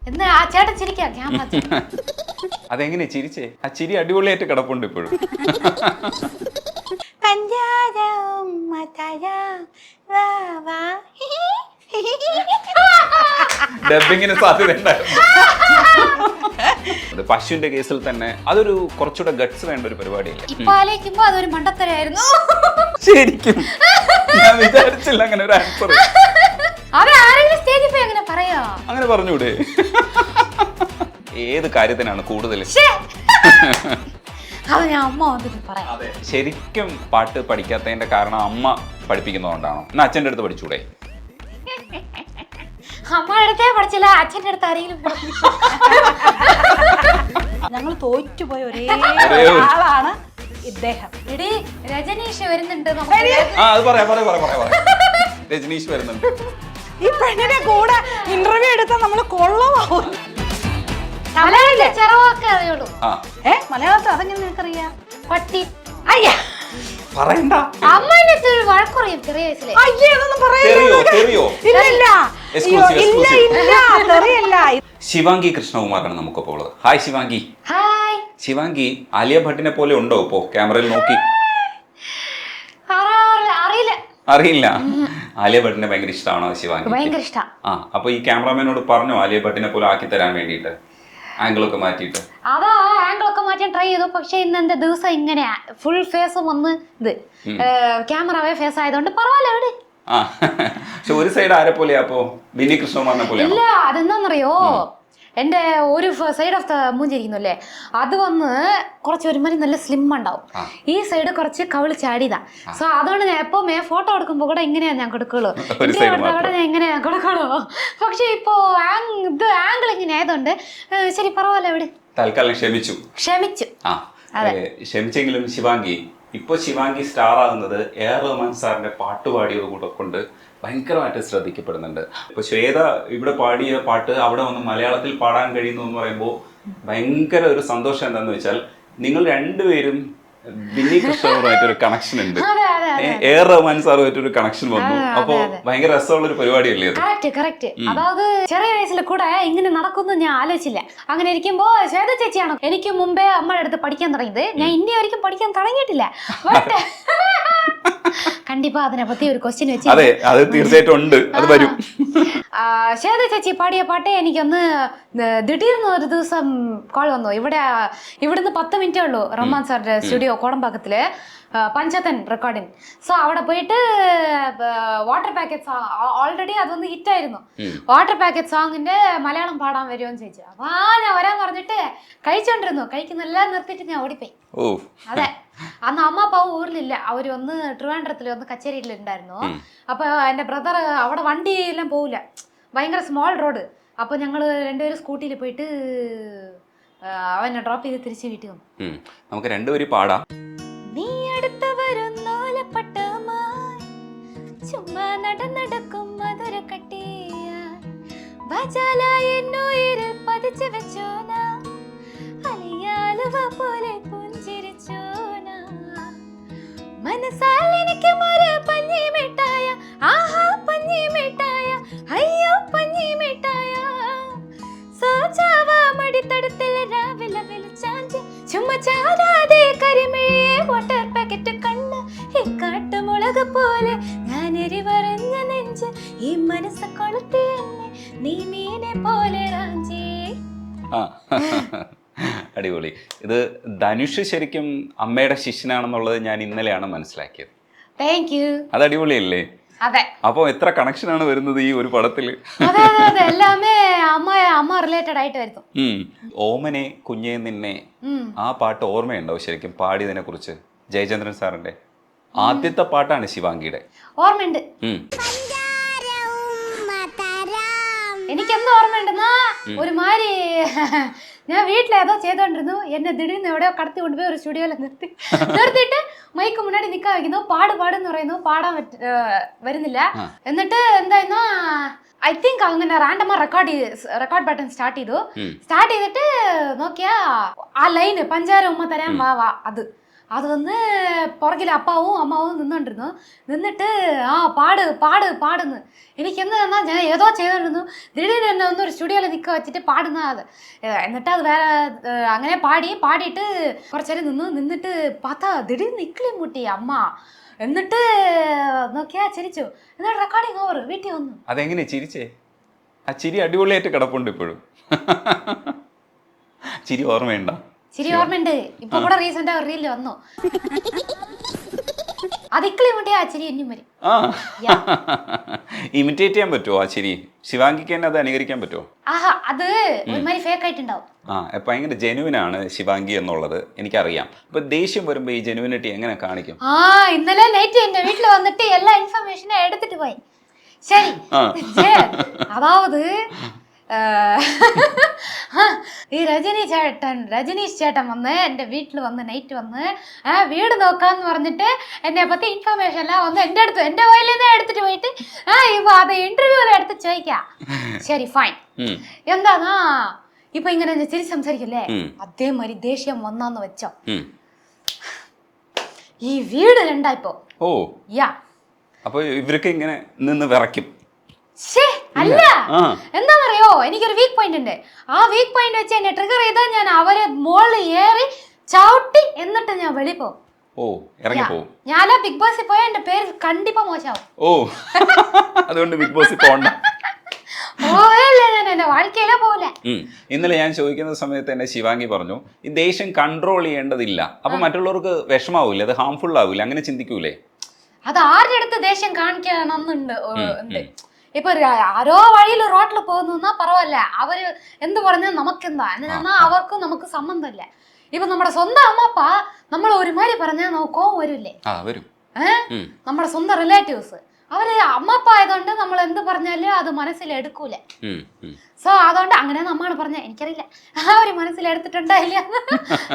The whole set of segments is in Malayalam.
എന്നാ ആ ചേട്ടൻ ചിരിക്കാം ക്യാമറ. അതെങ്ങനെ ചിരിച്ചേ? ആ ചിരി അടിപൊളിയായിട്ട് കിടപ്പുണ്ട് ഇപ്പോഴും. ഡബിങ്ങിന് സാധ്യത ഉണ്ടായിരുന്നു. പശുവിന്റെ കേസിൽ തന്നെ അതൊരു കുറച്ചുകൂടെ ഗട്ട്സ് വേണ്ട ഒരു പരിപാടിയല്ലേ? ഇപ്പൊ ആലോചിക്കുമ്പോ അതൊരു മണ്ടത്തരായിരുന്നു. ശരിക്കും ഞാൻ വിചാരിച്ചില്ല അങ്ങനെ ഒരു ആൻസർ. അങ്ങനെ പറയാ, അങ്ങനെ പറഞ്ഞൂടെ? ഏത് കാര്യത്തിനാണ് കൂടുതൽ? ശരിക്കും പാട്ട് പഠിക്കാത്തതിന്റെ കാരണം അമ്മ പഠിപ്പിക്കുന്നതുകൊണ്ടാണോ? എന്നാ അച്ഛൻ്റെ അടുത്ത് പഠിച്ചൂടെ? അമ്മയുടെ അടുത്തേ പഠിച്ചില്ല, അച്ഛൻ്റെ അടുത്ത് ആരെങ്കിലും. ഞങ്ങൾ തോറ്റുപോയ ഒരേ ആളാണ് ഇദ്ദേഹം. എടി രജനീഷ് വരുന്നുണ്ട്. രജനീഷ് വരുന്നുണ്ട്. ഈ പെണ്ണിനെ കൂടെ ഇന്റർവ്യൂ എടുത്താൽ നമ്മൾ കൊള്ളമാവും. അറിയുള്ളൂ. മലയാളത്തിൽ അതെങ്ങനെ നിനക്കറിയാം? പട്ടി പറയണ്ട. അമ്മേനൊരു വഴക്കുറയും ചെറിയ വയസ്സിലെ. ശിവാംഗി കൃഷ്ണകുമാറാണ് നമുക്കിപ്പോൾ ഉള്ളത്. ഹായ് ശിവാംഗി. ഹായ്. ശിവാംഗി ആലിയ ഭട്ടിനെ പോലെ ഉണ്ടോ ഇപ്പോ ക്യാമറയിൽ നോക്കി? അറിയില്ല. ആലിയ ഭട്ടിനെ ഭയങ്കര ഇഷ്ടമാണോ ശിവാംഗി? ഭയങ്കര ഇഷ്ടം. അപ്പൊ ഈ ക്യാമറാമാനോട് പറഞ്ഞോ ആലിയ ഭട്ടിനെ പോലെ ആക്കി തരാൻ വേണ്ടിട്ട്, ആംഗിളൊക്കെ മാറ്റിയിട്ട്? അതാ ആംഗിളൊക്കെ മാറ്റാൻ ട്രൈ ചെയ്തു. പക്ഷെ ഇന്നെന്താ ദിവസം ഇങ്ങനെയാ, ഫുൾ ഫേസും വന്ന് ഇത് ക്യാമറ ഫേസ് ആയതുകൊണ്ട് പറവാല്ലോ. പക്ഷെ ഒരു സൈഡ് ആരെ പോലെയാ അപ്പോ? ബിന്നി കൃഷ്ണകുമാറിനെ പോലെ? ഇല്ല, അതെന്താന്നറിയോ, എന്റെ ഒരു സൈഡ് ഓഫ് ദ മൂഞ്ചിരിക്കുന്നല്ലേ, അത് വന്ന് കുറച്ച് ഒരുമാതിരി നല്ല സ്ലിം ഉണ്ടാവും. ഈ സൈഡ് കുറച്ച് കവിള് ചാടിയതാ. സോ അതുകൊണ്ട് ഞാൻ എപ്പോ ഫോട്ടോ എടുക്കുമ്പോ കൂടെ ഇങ്ങനെയാ ഞാൻ കൊടുക്കുള്ളൂ, അവിടെ ഞാൻ ഇങ്ങനെയാ കൊടുക്കുള്ളൂ. പക്ഷെ ഇപ്പോ ഇത് ആംഗിൾ ഇങ്ങനെ ആയതുകൊണ്ട് ശരി പറവല്ലോ. ഇവിടെ തൽക്കാലം ക്ഷമിച്ചു. ക്ഷമിച്ചെങ്കിലും ശിവാംഗി ഇപ്പൊ ശിവാംഗി സ്റ്റാർ ആകുന്നത് എ.ആർ. റഹ്മാൻ സാറിന്റെ പാട്ടുപാടിയത് കൂടെ കൊണ്ട് ഭയങ്കരമായിട്ട് ശ്രദ്ധിക്കപ്പെടുന്നുണ്ട്. ഇപ്പൊ ശ്വേത ഇവിടെ പാടിയ പാട്ട് അവിടെ വന്ന് മലയാളത്തിൽ പാടാൻ കഴിയുന്നു എന്ന് പറയുമ്പോൾ ഭയങ്കര ഒരു സന്തോഷം. എന്താന്ന് വെച്ചാൽ നിങ്ങൾ രണ്ടുപേരും ബിന്നി കൃഷ്ണനുമായിട്ടൊരു കണക്ഷൻ ഉണ്ട്, എ.ആർ. റഹ്മാൻ സാറുമായിട്ടൊരു കണക്ഷൻ വന്നു. അപ്പൊ ഭയങ്കര രസമുള്ള ഒരു പരിപാടിയല്ലേ അത്? കറക്റ്റ്. അതായത് ചെറിയ വയസ്സിൽ കൂടെ ഇങ്ങനെ നടക്കുന്നു ഞാൻ ആലോചിച്ചില്ല. അങ്ങനെ ഇരിക്കുമ്പോ ശ്വേത ചേച്ചിയാണോ എനിക്ക് മുമ്പേ അമ്മയുടെ അടുത്ത് പഠിക്കാൻ തുടങ്ങിയത്. ഞാൻ ഇനി ഒരിക്കലും പഠിക്കാൻ തുടങ്ങിയിട്ടില്ല. കണ്ടിപ്പാ അതിനെ പറ്റി ഒരു ക്വസ്റ്റ്യൻ വെച്ച്. അതെ, അത് തീർച്ചയായിട്ടും ഉണ്ട്, അത് വരും. ശ്വേത ചേച്ചി പാടിയ പാട്ട് എനിക്കൊന്ന് ദിടീർന്ന് ഒരു ദിവസം കോൾ വന്നു. ഇവിടുന്ന് 10 മിനിറ്റേ ഉള്ളൂ റഹ്മാൻ സാറിന്റെ സ്റ്റുഡിയോ കോടമ്പാക്കത്തില്, പഞ്ചതൻ റെക്കോർഡിങ്. സോ അവിടെ പോയിട്ട് വാട്ടർ പാക്കറ്റ് സോങ് ഓൾറെഡി അതൊന്ന് ഹിറ്റായിരുന്നു. വാട്ടർ പാക്കറ്റ് സോങ്ങിന്റെ മലയാളം പാടാൻ വരുമോന്ന് ചോദിച്ചു. അപ്പൊ ഞാൻ വരാൻ പറഞ്ഞിട്ട് കഴിച്ചോണ്ടിരുന്നു. കഴിക്കുന്നെല്ലാം നിർത്തിയിട്ട് ഞാൻ ഓടിപ്പോയി. അതെ, അന്ന് അമ്മ അപ്പാവും ഊരിലില്ല, അവര് ഒന്ന് ട്രിവാൻഡ്രത്തിൽ ഒന്ന് കച്ചേരിയിലുണ്ടായിരുന്നു. അപ്പൊ എന്റെ ബ്രദർ അവിടെ വണ്ടിയെല്ലാം പോവില്ല, ഭയങ്കര സ്മോൾ റോഡ്. അപ്പൊ ഞങ്ങള് രണ്ടുപേരും സ്കൂട്ടിയിൽ പോയിട്ട് അവനെ ഡ്രോപ്പ് ചെയ്ത് തിരിച്ച് വീട്ടിൽ വന്നു. നമുക്ക് രണ്ടുപേരും പാടാം. നീ അടുത്ത് വരുന്നോലപ്പട്ടമായി ചുമ്മാ നടക്കും മധുര കട്ടിയുയിരിൽ പതിച്ചു വെച്ചോന അലിയാലുവ പോലെ പുഞ്ചിരിച്ചോന മനസ്സാൽ എനിക്ക് ഒരു പഞ്ഞി മിഠായ, ആഹാ പഞ്ഞി മിഠായ, അയ്യോ പഞ്ഞി മിഠായ, സോജാവാ മടിത്തടത്തിൽ രാവിലെ വിളിച്ചാഞ്ച് ചുമ്മാ ചാടാതെ കരിമിഴിയെ വാട്ടർ പാക്കറ്റ് കണ്ണ് ഈ കാട്ടുമുളക് പോലെ ഞാൻ എരിവറിഞ്ഞ നെഞ്ച് ഈ മനസ്സ് കൊളുത്തി എന്നെ നീ മീനെ പോലെ റാഞ്ചി. അടിപൊളി. ഇത് ധനുഷ് ശരിക്കും അമ്മയുടെ ശിഷ്യനാണെന്നുള്ളത് ഞാൻ ഇന്നലെയാണ് മനസ്സിലാക്കിയത്. Thank you. അത് അടിപൊളിയല്ലേ? അതെ. അപ്പൊ എത്ര കണക്ഷനാണ് വരുന്നത് ഈ ഒരു പടത്തില്? എല്ലാമേ അമ്മ റിലേറ്റഡ് ആയിട്ട് വരുന്നു. ഓമനെ കുഞ്ഞേ നിന്നെ, ആ പാട്ട് ഓർമ്മയുണ്ടോ ശരിക്കും പാടിയതിനെ കുറിച്ച്? ജയചന്ദ്രൻ സാറിന്റെ ആദ്യത്തെ പാട്ടാണ് ശിവാംഗിയുടെ. ഓർമ്മയുണ്ട്. എനിക്കെന്താ ഓർമ്മയുണ്ടെന്നാ, ഒരുമാതിരി ഞാൻ വീട്ടിലേതോ ചെയ്തോണ്ടിരുന്നു, എന്നെ ദിടീർന്ന് എവിടെയോ കടത്തി കൊണ്ടുപോയി ഒരു സ്റ്റുഡിയോയിൽ നിർത്തിയിട്ട് മൈക്ക് മുന്നാടി നിൽക്കാൻ വയ്ക്കുന്നു. പാടുന്ന് പറയുന്നു, പാടാൻ വരുന്നില്ല. എന്നിട്ട് എന്തായിരുന്നു, ഐ തിങ്ക് അങ്ങനെ റാൻഡമാ റെക്കോർഡ് ബട്ടൺ സ്റ്റാർട്ട് ചെയ്തിട്ട് നോക്കിയാ ആ ലൈന് പഞ്ചാര ഉമ്മ തരാൻ വാ അത് അത് വന്ന് പുറകിൽ അപ്പാവും അമ്മാവും നിന്നോണ്ടിരുന്നു. നിന്നിട്ട് പാട് പാട് പാടുന്നു. എനിക്കെന്ന് പറഞ്ഞാൽ ഞാൻ ഏതോ ചെയ്തോണ്ടിരുന്നു. ദിടീർന്ന് എന്നെ ഒന്ന് ഒരു സ്റ്റുഡിയോയിൽ നിൽക്കുക വെച്ചിട്ട് പാടുന്ന അത്. എന്നിട്ട് അത് വേറെ അങ്ങനെ പാടിയിട്ട് കുറച്ചേരം നിന്നിട്ട് பார்த்தா ദിടീർന്ന് ഇക്കിളി മുട്ടി അമ്മ. എന്നിട്ട് നോക്കിയാ ചിരിച്ചു. എന്നിട്ട് റെക്കോർഡിങ് ഓവർ, വീട്ടിൽ വന്നു. അതെങ്ങനെ ചിരിച്ചേ? ആ ചിരി അടിപൊളിയായിട്ട് കിടപ്പുണ്ട് ഇപ്പോഴും. ചിരി ഓർമ്മയുണ്ടോ? ചിരി ഓർമ്മയുണ്ട്. ഇപ്പൊ കൂടെ റീസെന്റ് റീലിൽ വന്നു. അതിക്കളി മുട്ടിയാ ആ ചിരി ഇനിയും വരും. ഇമിറ്റേറ്റ് ചെയ്യാൻ പറ്റുമോ ആ ചിരി? ശിവാംഗിക്ക് തന്നെ അത് അനുകരിക്കാൻ പറ്റുമോ? ആഹാ, അത് ഒരുമാതിരി ഫേക്ക് ആയിട്ടുണ്ടാവും. ഭയങ്കര ജെനുവിനാണ് ശിവാംഗി എന്നുള്ളത് എനിക്കറിയാം. അപ്പൊ ദേഷ്യം വരുമ്പോ ഈ ജെനുവിനിറ്റി എങ്ങനെ കാണിക്കും? ഇന്നലെ നൈറ്റ് എന്റെ വീട്ടിൽ വന്നിട്ട് എല്ലാ ഇൻഫർമേഷനും എടുത്തിട്ട് പോയി. ശരി, അതാവത് ഈ രജനീഷ് ചേട്ടൻ വന്ന് എൻ്റെ വീട്ടിൽ വന്ന് നൈറ്റ് വന്ന് വീട് നോക്കാന്ന് പറഞ്ഞിട്ട് എന്നെ പറ്റി ഇൻഫർമേഷൻ എല്ലാം വന്ന് എൻ്റെ വയലിൽ നിന്ന് എടുത്തിട്ട് പോയിട്ട് ഇപ്പൊ അത് ഇന്റർവ്യൂവിൽ എടുത്ത് ചോദിക്കാം. ശരി, ഫൈൻ. എന്താന്നാ ഇപ്പൊ ഇങ്ങനെ തിരിച്ച് സംസാരിക്കല്ലേ, അതേമാതിരി ദേഷ്യം വന്നാന്ന് വെച്ചോ, ഈ വീട് രണ്ടായിപ്പോ. അപ്പൊ ഇവർക്ക് ഇങ്ങനെ നിന്ന് വിറയ്ക്കും. അല്ല, എന്താന്നറിയോ, എനിക്കൊരു വീക്ക് പോയിന്റ് ഉണ്ട്. ആ വീക്ക് പോയിന്റ് വെച്ച് എന്നെ ട്രിഗർ ചെയ്താൽ ഞാൻ അവരെ മുകളിൽ ഏറി ചവിട്ടി എന്നിട്ട് ഞാൻ വെളി പോകും. ഞാൻ ബിഗ് ബോസിൽ പോയാൽ എന്റെ പേര് കണ്ടിപ്പാ മോശമാവും. അതുകൊണ്ട് ബിഗ് ബോസിൽ പോകണ്ട. എന്റെ வாழ்க்கைയിലെ പോലെ. ഇന്നലെ ഞാൻ ചോദിക്കുന്ന സമയത്ത് എന്നെ ശിവാംഗി പറഞ്ഞു, ഈ ദേഷ്യം കൺട്രോൾ ചെയ്യേണ്ടതില്ല, അപ്പൊ മറ്റുള്ളവർക്ക് വിഷമാവൂലേ, അത് ഹാംഫുൾ ആവൂലേ, അങ്ങനെ ചിന്തിക്കൂലേ? അത് ആരുടെ അടുത്ത് ദേഷ്യം കാണിക്കാണെന്നുണ്ട്. ഇപ്പൊ ആരോ വഴിയിൽ റോട്ടിൽ പോകുന്ന പറവല്ല, അവര് എന്ത് പറഞ്ഞാൽ നമുക്കെന്താ, എന്നാ അവർക്കും നമുക്ക് സംബന്ധമില്ല. ഇപ്പൊ നമ്മുടെ സ്വന്തം അമ്മപ്പ നമ്മൾ ഒരുമാതിരി പറഞ്ഞാൽ നോക്കോ വരില്ലേ? നമ്മുടെ സ്വന്തം റിലേറ്റീവ്സ് അവര് അമ്മപ്പ ആയതുകൊണ്ട് നമ്മൾ എന്ത് പറഞ്ഞാലും അത് മനസ്സിലെടുക്കൂല. സോ അതുകൊണ്ട് അങ്ങനെ നമ്മാണ് പറഞ്ഞ എനിക്കറിയില്ല, അവര് മനസ്സിലെടുത്തിട്ടുണ്ടായില്ല.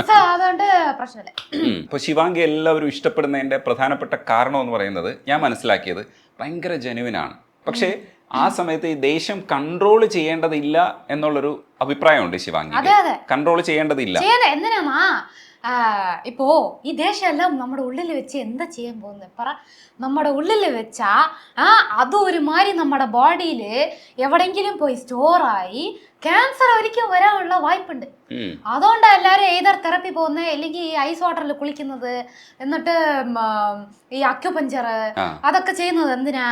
സോ അതുകൊണ്ട് പ്രശ്നമില്ല. ഇപ്പൊ ശിവാംഗി എല്ലാവരും ഇഷ്ടപ്പെടുന്നതിന്റെ പ്രധാനപ്പെട്ട കാരണം എന്ന് പറയുന്നത് ഞാൻ മനസ്സിലാക്കിയത് ഭയങ്കര ജെനുവിനാണ്. പക്ഷേ ആ സമയത്ത് ഈ ദേഷ്യം കൺട്രോൾ ചെയ്യേണ്ടതില്ല എന്നുള്ളൊരു അഭിപ്രായമുണ്ട് ശിവാംഗി. കൺട്രോൾ ചെയ്യേണ്ടതില്ല. എന്തിനാ ഇപ്പോ ഈ ദേഷ്യമെല്ലാം നമ്മുടെ ഉള്ളിൽ വെച്ച് എന്താ ചെയ്യാൻ പോകുന്നത് പറ? നമ്മുടെ ഉള്ളിൽ വെച്ചാ അത് ഒരുമാതിരി നമ്മുടെ ബോഡിയിൽ എവിടെങ്കിലും പോയി സ്റ്റോറായി ക്യാൻസർ ഒരിക്കലും വരാനുള്ള വായ്പുണ്ട്. അതുകൊണ്ട് എല്ലാവരും ഏതർ തെറപ്പി പോകുന്നത്, അല്ലെങ്കിൽ ഈ ഐസ് വാട്ടറിൽ കുളിക്കുന്നത്, എന്നിട്ട് ഈ അക്യുപഞ്ചർ അതൊക്കെ ചെയ്യുന്നത് എന്തിനാ?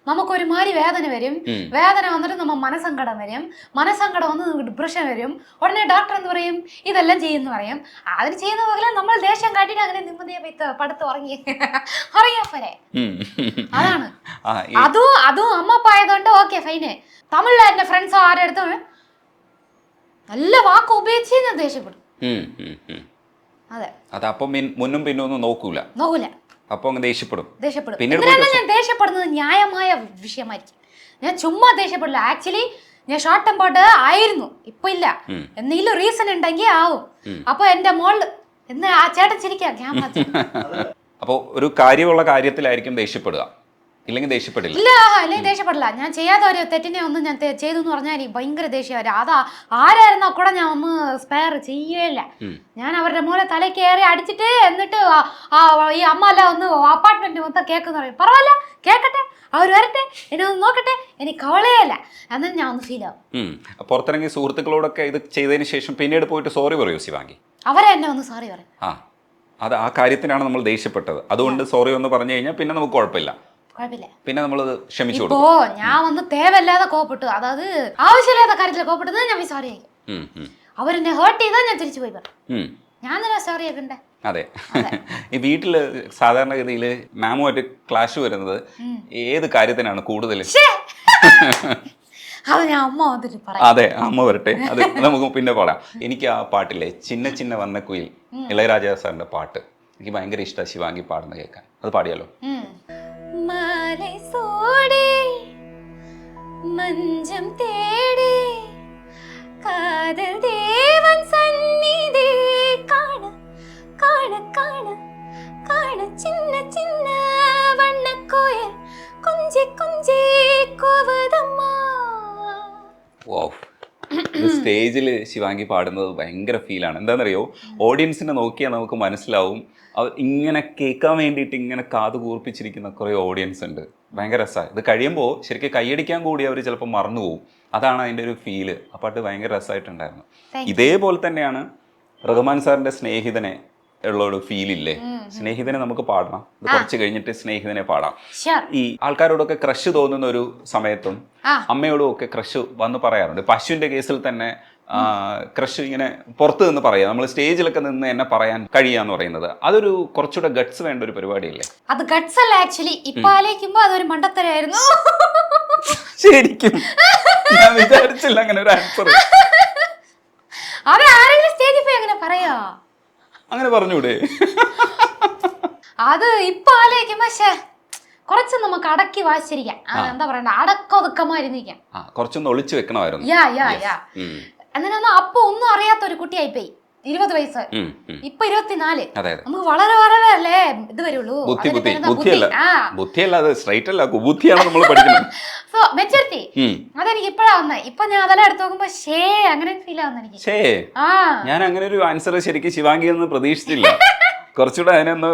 നമുക്കൊരുമാതിരി വേദന വരും. വേദന വന്നിട്ട് നമ്മ മനസ്സങ്കടം വരും. മനസ്സങ്കടം വന്ന് ഡിപ്രഷൻ വരും. ഉടനെ ഡോക്ടർ എന്ത് പറയും? ഇതെല്ലാം ചെയ്യുന്നു പറയും. അതിന് ചെയ്യുന്ന പോലെ നമ്മൾ ദേഷ്യം കാട്ടിട്ട് അങ്ങനെ നിമ്മതിയെ പടുത്ത് ഉറങ്ങിയാ പോരെ. അതാണ്. അതും അമ്മപ്പായതുകൊണ്ട് ഓക്കെ ഫൈന്. തമിഴിലെ എന്റെ ഫ്രണ്ട്സോ ആരെടുത്തും നല്ല വാക്ക് ഉപയോഗിച്ച് ഞാൻ ദേഷ്യപ്പെടും. അതെ, അതപ്പം മുന്നും പിന്നൊന്നും നോക്കൂല. അപ്പൊ ദേഷ്യപ്പെടും. ഞാൻ ദേഷ്യപ്പെടുന്നത് ന്യായമായ വിഷയമായിരിക്കും. ഞാൻ ചുമ്മാ ദേഷ്യപ്പെടില്ല. ആക്ച്വലി ഞാൻ ഷോർട്ട് ടെമ്പേർഡ് ആയിരുന്നു, ഇപ്പൊ ഇല്ല. എന്തെങ്കിലും റീസൺ ഉണ്ടെങ്കിൽ ആവും. അപ്പൊ എന്റെ മോള് എന്ന് ആ ചേട്ടൻ ചിരിക്കാം. അപ്പൊ ഒരു കാര്യമുള്ള കാര്യത്തിലായിരിക്കും ദേഷ്യപ്പെടുക, ഇല്ലെങ്കിൽ ദേഷ്യപ്പെടില്ല. അല്ലെങ്കിൽ ദേഷ്യപ്പെടില്ല. ഞാൻ ചെയ്യാത്ത ഒരു തെറ്റിനെ ഒന്നും ഞാൻ ചെയ്തു എന്ന് പറഞ്ഞാൽ എനിക്ക് ഭയങ്കര ദേഷ്യം വരും. അതാ ആരായിരുന്നോ കൂടെ ഞാൻ ഒന്ന് സ്പെയർ ചെയ്യേല. ഞാൻ അവരുടെ മൂല തല കയറി അടിച്ചിട്ട് എന്നിട്ട് ഈ അമ്മ അല്ല ഒന്ന് അപ്പാർട്ട്മെന്റ് മൊത്തം കേൾക്കുന്ന പറയും. പറവല്ല, കേൾക്കട്ടെ, അവർ വരട്ടെ, എന്നെ ഒന്ന് നോക്കട്ടെ, എനിക്ക് കവളയല്ല എന്നാൽ ഞാൻ ഒന്ന് ഫീൽ ആവും. പുറത്തിറങ്ങി സുഹൃത്തുക്കളോടൊക്കെ ഇത് ചെയ്തതിന് ശേഷം പിന്നീട് പോയിട്ട് സോറി പറയൂ ശിവാംഗി? അവരെ എന്നെ ഒന്ന് സോറി പറയും. അത് ആ കാര്യത്തിനാണ് നമ്മൾ ദേഷ്യപ്പെട്ടത്, അതുകൊണ്ട് സോറി ഒന്ന് പറഞ്ഞു കഴിഞ്ഞാൽ പിന്നെ നമുക്ക് കുഴപ്പമില്ല. പിന്നെ നമ്മളത് ക്ഷമിച്ചു കൊടുക്കും. ഇപ്പോ ഞാൻ വന്ന് തേവല്ലാതെ കോപ്പിട്ടു, അതായത് ആവശ്യമില്ലാത്ത കാര്യത്തിൽ കോപ്പിട്ടത് ഞാൻ സോറി ആയിരിക്കും. അവരെന്നെ ഹേർട്ട് ചെയ്താൽ ഞാൻ തിരിച്ചു പോയി പറയും. ഞാൻ തന്നെ സോറി ആക്കണ്ടേ? അതെ. ഈ വീട്ടില് സാധാരണഗതിയിൽ മാമുമായിട്ട് ക്ലാഷ് വരുന്നത് ഏത് കാര്യത്തിനാണ് കൂടുതൽ? അത് ഞാൻ അമ്മ വന്നിട്ട് പറയാം. അതെ, അമ്മ വരട്ടെ, അത് നമുക്ക് പിന്നെ പറയാം. എനിക്ക് ആ പാട്ടില്ലേ ചിന്ന ചിന്ന വന്ന കുയിൽ, ഇളയരാജ സാറിന്റെ പാട്ട് എനിക്ക് ഭയങ്കര ഇഷ്ടമാണ്. ശിവാംഗി പാടുന്ന കേൾക്കാൻ, അത് പാടിയാലോ? മാலை சோடி மஞ்சம் தேடி காதல் தேவன் சந்நிதி காண காண காண காண சின்ன சின்ன வண்ண கோயில் கொஞ்சி கொஞ்சி கோவதம்மா. Wow, this സ്റ്റേജിൽ ശിവാംഗി പാടുന്നത് ഭയങ്കര ഫീലാണ്. എന്താണെന്നറിയോ, ഓഡിയൻസിനെ നോക്കിയാൽ നമുക്ക് മനസ്സിലാവും ഇങ്ങനെ കേൾക്കാൻ വേണ്ടിയിട്ട് ഇങ്ങനെ കാത് കൂർപ്പിച്ചിരിക്കുന്ന കുറേ ഓഡിയൻസ് ഉണ്ട്. ഭയങ്കര രസമാണ്. ഇത് കഴിയുമ്പോൾ ശരിക്കും കൈയടിക്കാൻ കൂടി അവർ ചിലപ്പോൾ മറന്നു പോകും. അതാണ് അതിൻ്റെ ഒരു ഫീല്. ആ പാട്ട് ഭയങ്കര രസമായിട്ടുണ്ടായിരുന്നു. ഇതേപോലെ തന്നെയാണ് റഹ്മാൻ സാറിൻ്റെ സ്നേഹിതനെ ഉള്ള ഒരു ഫീലില്ലേ, സ്നേഹിതനെ നമുക്ക് പാടണം. ഇത് കുറച്ച് കഴിഞ്ഞിട്ട് സ്നേഹിതനെ പാടാം. ഈ ആൾക്കാരോടൊക്കെ ക്രഷ് തോന്നുന്ന ഒരു സമയത്തും അമ്മയോടും ഒക്കെ ക്രഷ് വന്ന് പറയാറുണ്ട്. പശുവിന്റെ കേസിൽ തന്നെ ക്രഷ് ഇങ്ങനെ പുറത്ത് നിന്ന് പറയാം, നമ്മൾ സ്റ്റേജിലൊക്കെ നിന്ന് എന്നെ പറയാൻ കഴിയാന്ന് പറയുന്നത് അതൊരു കുറച്ചുകൂടെ ഗട്ട്സ് വേണ്ട ഒരു പരിപാടിയല്ലേ? അത് ഗട്ട്സ് അല്ല ആക്ച്വലി. ഇപ്പൊ ആലോചിക്കുമ്പോ അതൊരു മണ്ടത്തരായിരുന്നു. ശരിക്കും ഞാൻ വിചാരിച്ചില്ല അങ്ങനെ ഒരു ആൻസർ. അത് ആരെങ്കിലും സ്റ്റേജിൽ പോയി അങ്ങനെ പറയാ? അങ്ങനെ പറഞ്ഞൂടെ? അത് ഇപ്പൊ ആലോചിക്കുമ്പോ കുറച്ച് നമുക്ക് അടക്കി വായിച്ചിരിക്കാം. എന്താ പറയണ്ട, അടക്കൊതുക്കമായിരുന്നിരിക്കാം. കുറച്ചൊന്ന് ഒളിച്ചു വെക്കണമായിരുന്നു. എന്നിട്ട് അപ്പൊ ഒന്നും അറിയാത്ത ഒരു കുട്ടിയായിപ്പോയി. 20 വയസ്സ്, ഇപ്പൊ 24. നമുക്ക് വളരെ വളരെ അല്ലേ ഇത് വരുള്ളൂ. സോ മെച്ചൂരിറ്റി അതെനിക്ക് ഇപ്പഴാ വന്നേ. ഇപ്പൊ ഞാൻ അതെല്ലാം എടുത്ത് നോക്കുമ്പോ അങ്ങനെ ഫീൽ ആവുന്ന എനിക്ക്. ഞാൻ അങ്ങനെ ഒരു ആൻസർ ശരിക്കും ശിവാംഗി ഒന്നും പ്രതീക്ഷിച്ചില്ല. കുറച്ചുകൂടെ അതിനൊന്ന്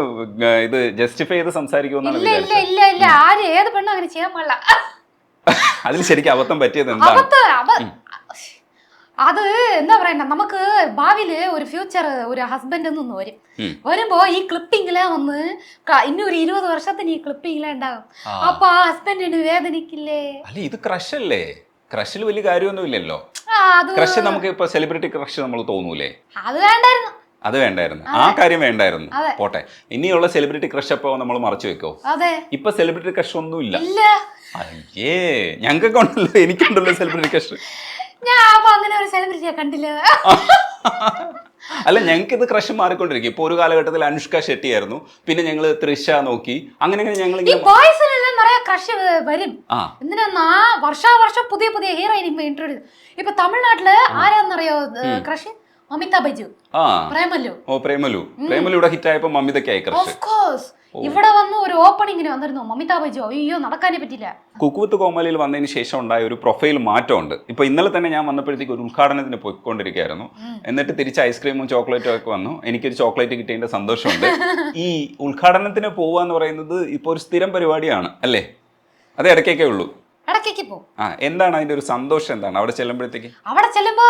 ഇത് ജസ്റ്റിഫൈ ചെയ്ത് സംസാരിക്കുമെന്നാണ് വിചാരിച്ചത്. ഇല്ല ആര് ഏത് പെണ്ണും അങ്ങനെ ചെയ്യാൻ പാടില്ല. അതിൽ ശരിക്കും അബദ്ധം പറ്റിയത് എന്താണ്? അത് എന്താ പറയണ്ട, നമുക്ക് ഭാവിയില് ഒരു ഫ്യൂച്ചർ ഒരു ഹസ്ബൻഡ് നിന്ന് വരുമ്പോ ഈ ക്ലിപ്പിങ്ങിലാ വന്ന് ഇന്നൊരു 20 വർഷത്തിന് ഈ ക്ലിപ്പിങ്ങിലാ ഉണ്ടാകും. അപ്പൊ ആ ഹസ്ബൻഡിന് വേദനിക്കില്ലേ? അല്ല ഇത് ക്രഷ് അല്ലേ? ക്രഷിൽ വലിയ കാര്യമൊന്നും ഇല്ലല്ലോ. ക്രഷ് നമുക്ക് ഇപ്പൊ സെലിബ്രിറ്റി ക്രഷ് നമ്മൾ തോന്നൂലേ? അത് വേണ്ടായിരുന്നു, ആ കാര്യം വേണ്ടായിരുന്നു. പോട്ടെ, ഇനിയുള്ള സെലിബ്രിറ്റി ക്രഷ് അപ്പൊ നമ്മൾ മറച്ചു വെക്കോ? ഇപ്പൊ സെലിബ്രിറ്റി ക്രഷ് ഒന്നും ഇല്ല. അയ്യേ, ഞങ്ങൾക്കൊക്കെ ഉണ്ടല്ലോ, എനിക്കുണ്ടല്ലോ സെലിബ്രിറ്റി ക്രഷ്. അങ്ങനെ ഒരു സെലിബ്രിറ്റിയെ കണ്ടില്ല. അല്ല, ഞങ്ങൾക്ക് ഇത് ക്രഷ് മാറിക്കൊണ്ടിരിക്കും. ഇപ്പൊ ഒരു കാലഘട്ടത്തിൽ അനുഷ്ക ഷെട്ടി ആയിരുന്നു, പിന്നെ ഞങ്ങള് തൃഷ നോക്കി, അങ്ങനെ ഞങ്ങൾ ക്രഷ് വരും. എന്തിനാ വർഷം പുതിയ പുതിയ ഹീറോയിൻ ഇൻട്രോഡ്യൂസ്. ഇപ്പൊ തമിഴ്നാട്ടില് ആരാന്നറിയോ ക്രഷ്? മമിത ബൈജു, പ്രേമലുടെ ഹിറ്റ് ആയപ്പോ മമിതയ്ക്കായി ക്രഷ്. ഇവിടെ വന്ന് ഒരു ഓപ്പണിങ്ങിന് വന്നിരുന്നു മമിത ബൈജു. അയ്യോ, നടക്കാനേ പറ്റില്ല. കുക്കുവിത്ത് കോമലിയിൽ വന്നതിന് ശേഷം ഉണ്ടായ ഒരു പ്രൊഫൈൽ മാറ്റമുണ്ട്. ഇപ്പൊ ഇന്നലെ തന്നെ ഞാൻ വന്നപ്പോഴത്തേക്ക് ഒരു ഉദ്ഘാടനത്തിന് പോയിക്കൊണ്ടിരിക്കുകയായിരുന്നു. എന്നിട്ട് തിരിച്ച് ഐസ്ക്രീമും ചോക്ലേറ്റും ഒക്കെ വന്നു. എനിക്കൊരു ചോക്ലേറ്റ് കിട്ടിയതിന്റെ സന്തോഷമുണ്ട്. ഈ ഉദ്ഘാടനത്തിന് പോവാന്ന് പറയുന്നത് ഇപ്പൊ ഒരു സ്ഥിരം പരിപാടിയാണ് അല്ലേ? അത് ഇടയ്ക്കൊക്കെ ഉള്ളൂ. ഇടയ്ക്കൊക്കെ പോകും. എന്താണ് അതിന്റെ ഒരു സന്തോഷം? എന്താണ് അവിടെ ചെല്ലുമ്പോഴത്തേക്ക്? അവിടെ ചെല്ലുമ്പോ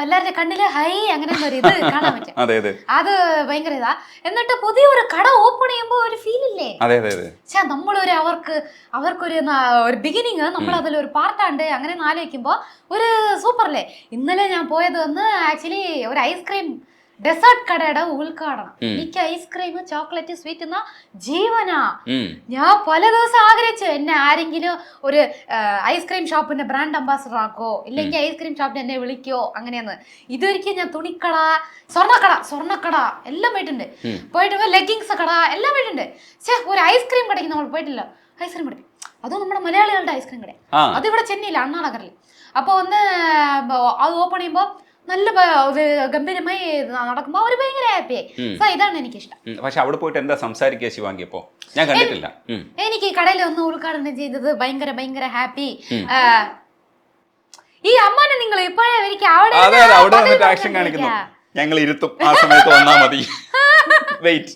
എല്ലാവരുടെ കണ്ണില് ഹൈ അങ്ങനെ ഒരു ഇത് കാണാൻ പറ്റും. അത് ഭയങ്കര ഇതാ. എന്നിട്ട് പുതിയൊരു കട ഓപ്പൺ ചെയ്യുമ്പോ ഒരു ഫീൽ ഇല്ലേ? നമ്മളൊരു അവർക്കൊരു ബിഗിനിങ്, നമ്മൾ അതിലൊരു പാർട്ടാണ്ട് അങ്ങനെ ആലോചിക്കുമ്പോ ഒരു സൂപ്പർ അല്ലേ? ഇന്നലെ ഞാൻ പോയത് വന്ന് ആക്ച്വലി ഒരു ഐസ്ക്രീം ഡെസേർട്ട് കടയുടെ ഉദ്ഘാടനം. എനിക്ക് ഐസ്ക്രീം ചോക്ലേറ്റ് സ്വീറ്റ് എന്ന ജീവനാ. ഞാൻ പല ദിവസം ആഗ്രഹിച്ചു എന്നെ ആരെങ്കിലും ഒരു ഐസ്ക്രീം ഷോപ്പിന്റെ ബ്രാൻഡ് അംബാസഡർ ആക്കോ, ഇല്ലെങ്കിൽ ഐസ്ക്രീം ഷോപ്പിന് എന്നെ വിളിക്കോ അങ്ങനെയെന്ന്. ഇതൊരിക്കലും ഞാൻ തുണിക്കട, സ്വർണ്ണക്കട എല്ലാം പോയിട്ടുണ്ട്. പോയിട്ട് ലെഗിങ്സ് കട എല്ലാം പോയിട്ടുണ്ട്. ഒരു ഐസ്ക്രീം കടയ്ക്ക് നമ്മൾ പോയിട്ടില്ല. ഐസ്ക്രീം കട, അതും നമ്മുടെ മലയാളികളുടെ ഐസ്ക്രീം കട. അതിവിടെ ചെന്നൈയിൽ അണ്ണാനഗറിൽ. അപ്പൊ ഒന്ന് അത് ഓപ്പൺ ചെയ്യുമ്പോ നല്ല ഗംഭീരമായി നടക്കുമ്പോ അവര് ഭയങ്കര ഹാപ്പിയായി. ഇതാണ് എനിക്കിഷ്ടം. പക്ഷെ അവിടെ പോയിട്ട് എന്താ സംസാരിക്കുക ശിവാംഗിയപ്പോ? ഞാൻ കണ്ടിട്ടില്ല. എനിക്ക് കടയിൽ ഒന്ന് ഉദ്ഘാടനം ചെയ്തത് ഭയങ്കര ഹാപ്പി. ഈ അമ്മനെ നിങ്ങൾ ഇപ്പോഴേ എനിക്ക് അവിടെ ആക്ഷൻ കാണിക്കുന്നു. ഞങ്ങൾ ഇരുത്തും, ആ സമയത്ത് വന്നാ മതി. വെയിറ്റ്.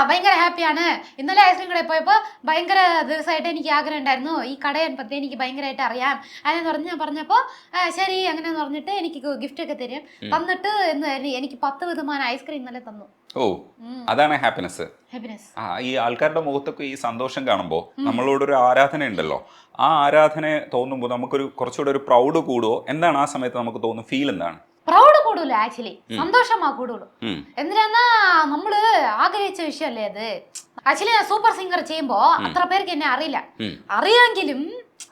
ഭയങ്കര ഹാപ്പിയാണ്. ഇന്നലെ ഐസ്ക്രീം കടയിൽ പോയപ്പോ ഭയങ്കര ദിവസമായിട്ട് എനിക്ക് ആഗ്രഹം ഉണ്ടായിരുന്നു ഈ കടയെ പറ്റി എനിക്ക് ഭയങ്കരമായിട്ട് അറിയാം. അതെന്ന് പറഞ്ഞപ്പോ ശരി അങ്ങനെയെന്ന് പറഞ്ഞിട്ട് എനിക്ക് ഗിഫ്റ്റ് ഒക്കെ തരും. തന്നിട്ട് എനിക്ക് 10 വിധமான ഐസ്ക്രീം ഇന്നലെ തന്നു. അതാണ് ഹാപ്പിനെസ്. ഈ ആൾക്കാരുടെ മുഖത്തൊക്കെ ഈ സന്തോഷം കാണുമ്പോൾ നമ്മളോടൊരു ആരാധന ഉണ്ടല്ലോ. ആ ആരാധന തോന്നുമ്പോൾ നമുക്കൊരു കുറച്ചുകൂടെ ഒരു പ്രൗഡ് കൂടുവോ? എന്താണ് ആ സമയത്ത് നമുക്ക് തോന്നുന്നു? ഫീൽ എന്താണ്? Proud കൂടൂല, actually സന്തോഷമാ കൂടുള്ളൂ. എന്തിനാ നമ്മള് ആഗ്രഹിച്ച വിഷയല്ലേ അത്. ആക്ച്വലി ഞാൻ സൂപ്പർ സിംഗർ ചെയ്യുമ്പോ അത്ര പേർക്ക് എന്നെ അറിയാമെങ്കിലും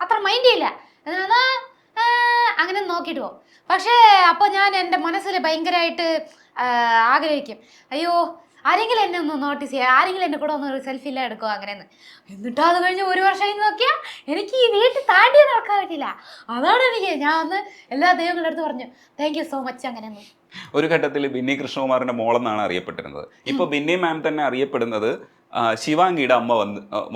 അത്ര മൈൻഡ് ചെയ്യില്ല. എന്തിനാ അങ്ങനെ നോക്കിട്ട് പോകും. പക്ഷേ അപ്പൊ ഞാൻ എൻ്റെ മനസ്സിൽ ഭയങ്കരമായിട്ട് ആഗ്രഹിക്കും, അയ്യോ ആരെങ്കിലും എന്നെ ഒന്ന് നോട്ടീസ് ചെയ്യുക, ആരെങ്കിലും എന്നെ കൂടെ ഒന്ന് ഒരു സെൽഫി എല്ലാം എടുക്കുക അങ്ങനെയെന്ന്. എന്നിട്ട് അത് കഴിഞ്ഞ് 1 വർഷം കഴിഞ്ഞ് നോക്കിയാൽ എനിക്ക് ഈ വീട്ടിൽ താണ്ടി നടക്കാൻ പറ്റില്ല. അതാണ് ഞാൻ ഒന്ന് എല്ലാ ദൈവങ്ങളുടെ അടുത്ത് പറഞ്ഞു താങ്ക് യു സോ മച്ച് അങ്ങനെയൊന്നും. ഒരു ഘട്ടത്തിൽ ബിന്നി കൃഷ്ണകുമാറിന്റെ മോളെന്നാണ് അറിയപ്പെട്ടിരുന്നത്. ഇപ്പൊ ബിന്നി മാം തന്നെ അറിയപ്പെടുന്നത് ശിവാംഗിയുടെ അമ്മ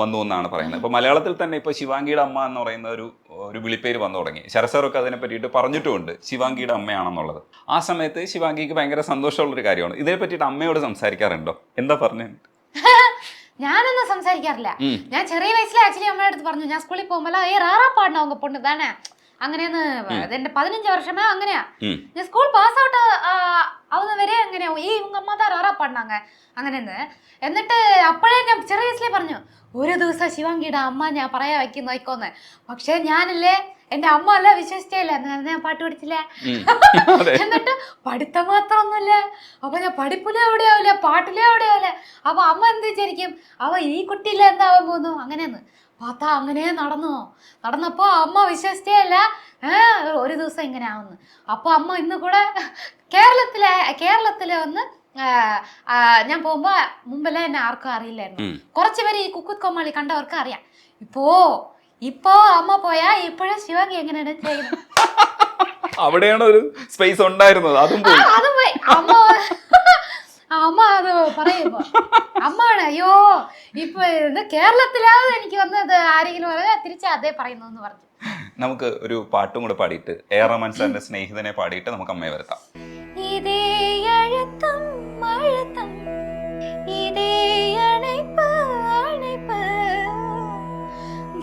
വന്നു എന്നാണ് പറയുന്നത്. ഇപ്പോൾ മലയാളത്തിൽ തന്നെ ഇപ്പോൾ ശിവാംഗിയുടെ അമ്മ എന്ന് പറയുന്ന ഒരു വിളിപ്പേര് വന്നു തുടങ്ങി. ശരസറൊക്കെ അതിനെ പറ്റിയിട്ട് പറഞ്ഞിട്ടുമുണ്ട് ശിവാംഗിയുടെ അമ്മയാണെന്നുള്ളത്. ആ സമയത്ത് ശിവാംഗിക്ക് ഭയങ്കര സന്തോഷമുള്ളൊരു കാര്യമാണ്. ഇതിനെ പറ്റിയിട്ട് അമ്മയോട് സംസാരിക്കാറുണ്ടോ? എന്താ പറഞ്ഞത്? ഞാനൊന്നും സംസാരിക്കാറില്ല. ഞാൻ ചെറിയ വയസ്സിൽ ആക്ച്വലി അമ്മയുടെ അടുത്ത് പറഞ്ഞു, ഞാൻ സ്കൂളിൽ പോകുമ്പോൾ റാറാ പാടണം அவங்க பொண்ணு தானே അങ്ങനെയെന്ന്. എന്റെ 15 വർഷമേ അങ്ങനെയാ. ഞാൻ സ്കൂൾ പാസ് ഔട്ട് ആവുന്ന വരെ അങ്ങനെയാ, ഇവங்க അമ്മ தான் റാറാ പാടണാങ്ക അങ്ങനെയെന്ന്. എന്നിട്ട് അപ്പോഴേ ഞാൻ ചെറിയ വയസ്സിലേ പറഞ്ഞു, ഒരു ദിവസം ശിവാംഗിയുടെ അമ്മ ഞാൻ പറയാ നോയിക്കോന്ന്. പക്ഷെ ഞാനല്ലേ, എന്റെ അമ്മ അല്ല വിശ്വസിച്ചേല്ല, ഞാൻ പാട്ട് പഠിച്ചില്ല. എന്നിട്ട് പഠിത്തം മാത്രമൊന്നുമില്ല. അപ്പൊ ഞാൻ പഠിപ്പിലും എവിടെ ആവില്ല, പാട്ടിലും എവിടെ ആവില്ല. അപ്പൊ അമ്മ എന്ത് വിചാരിക്കും, ഈ കുട്ടിയില്ല എന്താവാൻ പോകുന്നു അങ്ങനെയെന്ന്. പാത്താ അങ്ങനെ നടന്നപ്പോ അമ്മ വിശ്വസിച്ചേ അല്ല, ഒരു ദിവസം ഇങ്ങനെ ആവുന്നു. അപ്പൊ അമ്മ ഇന്ന് കൂടെ കേരളത്തിലെ വന്ന് ഞാൻ പോകുമ്പോ മുമ്പെല്ലാം എന്നെ ആർക്കും അറിയില്ലായിരുന്നു. കുറച്ച് പേര് ഈ കുക്കുത് കോമാളി കണ്ടവർക്ക് അറിയാം. ഇപ്പോ അമ്മ പോയാ ഇപ്പോഴും ശിവാംഗി എങ്ങനെയാണ് ചെയ്യുന്നത്. അവിടെയാണ് ഒരു സ്പേസ് ഉണ്ടായിരുന്നത്, അതും പോയി. അമ്മ അത് പറയുമ്പോ അമ്മാണ് അയ്യോ ഇപ്പൊ ഇത് കേരളത്തിലാவது എനിക്ക് വന്നത് ആരെങ്കിലും പറയാ തിരിച്ച് അതേ പറയുന്നു പറഞ്ഞു. നമുക്ക് ഒരു പാട്ടും കൂടെ പാടിയിട്ട് റഹ്മാൻ സാറിന്റെ സ്നേഹിതനെ പാടിയിട്ട് നമുക്ക് അമ്മയെ വരുത്താം. ഇതേ അഴത്തം മഴത്തം ഇതേ അணைപ്പ് അணைപ്പ്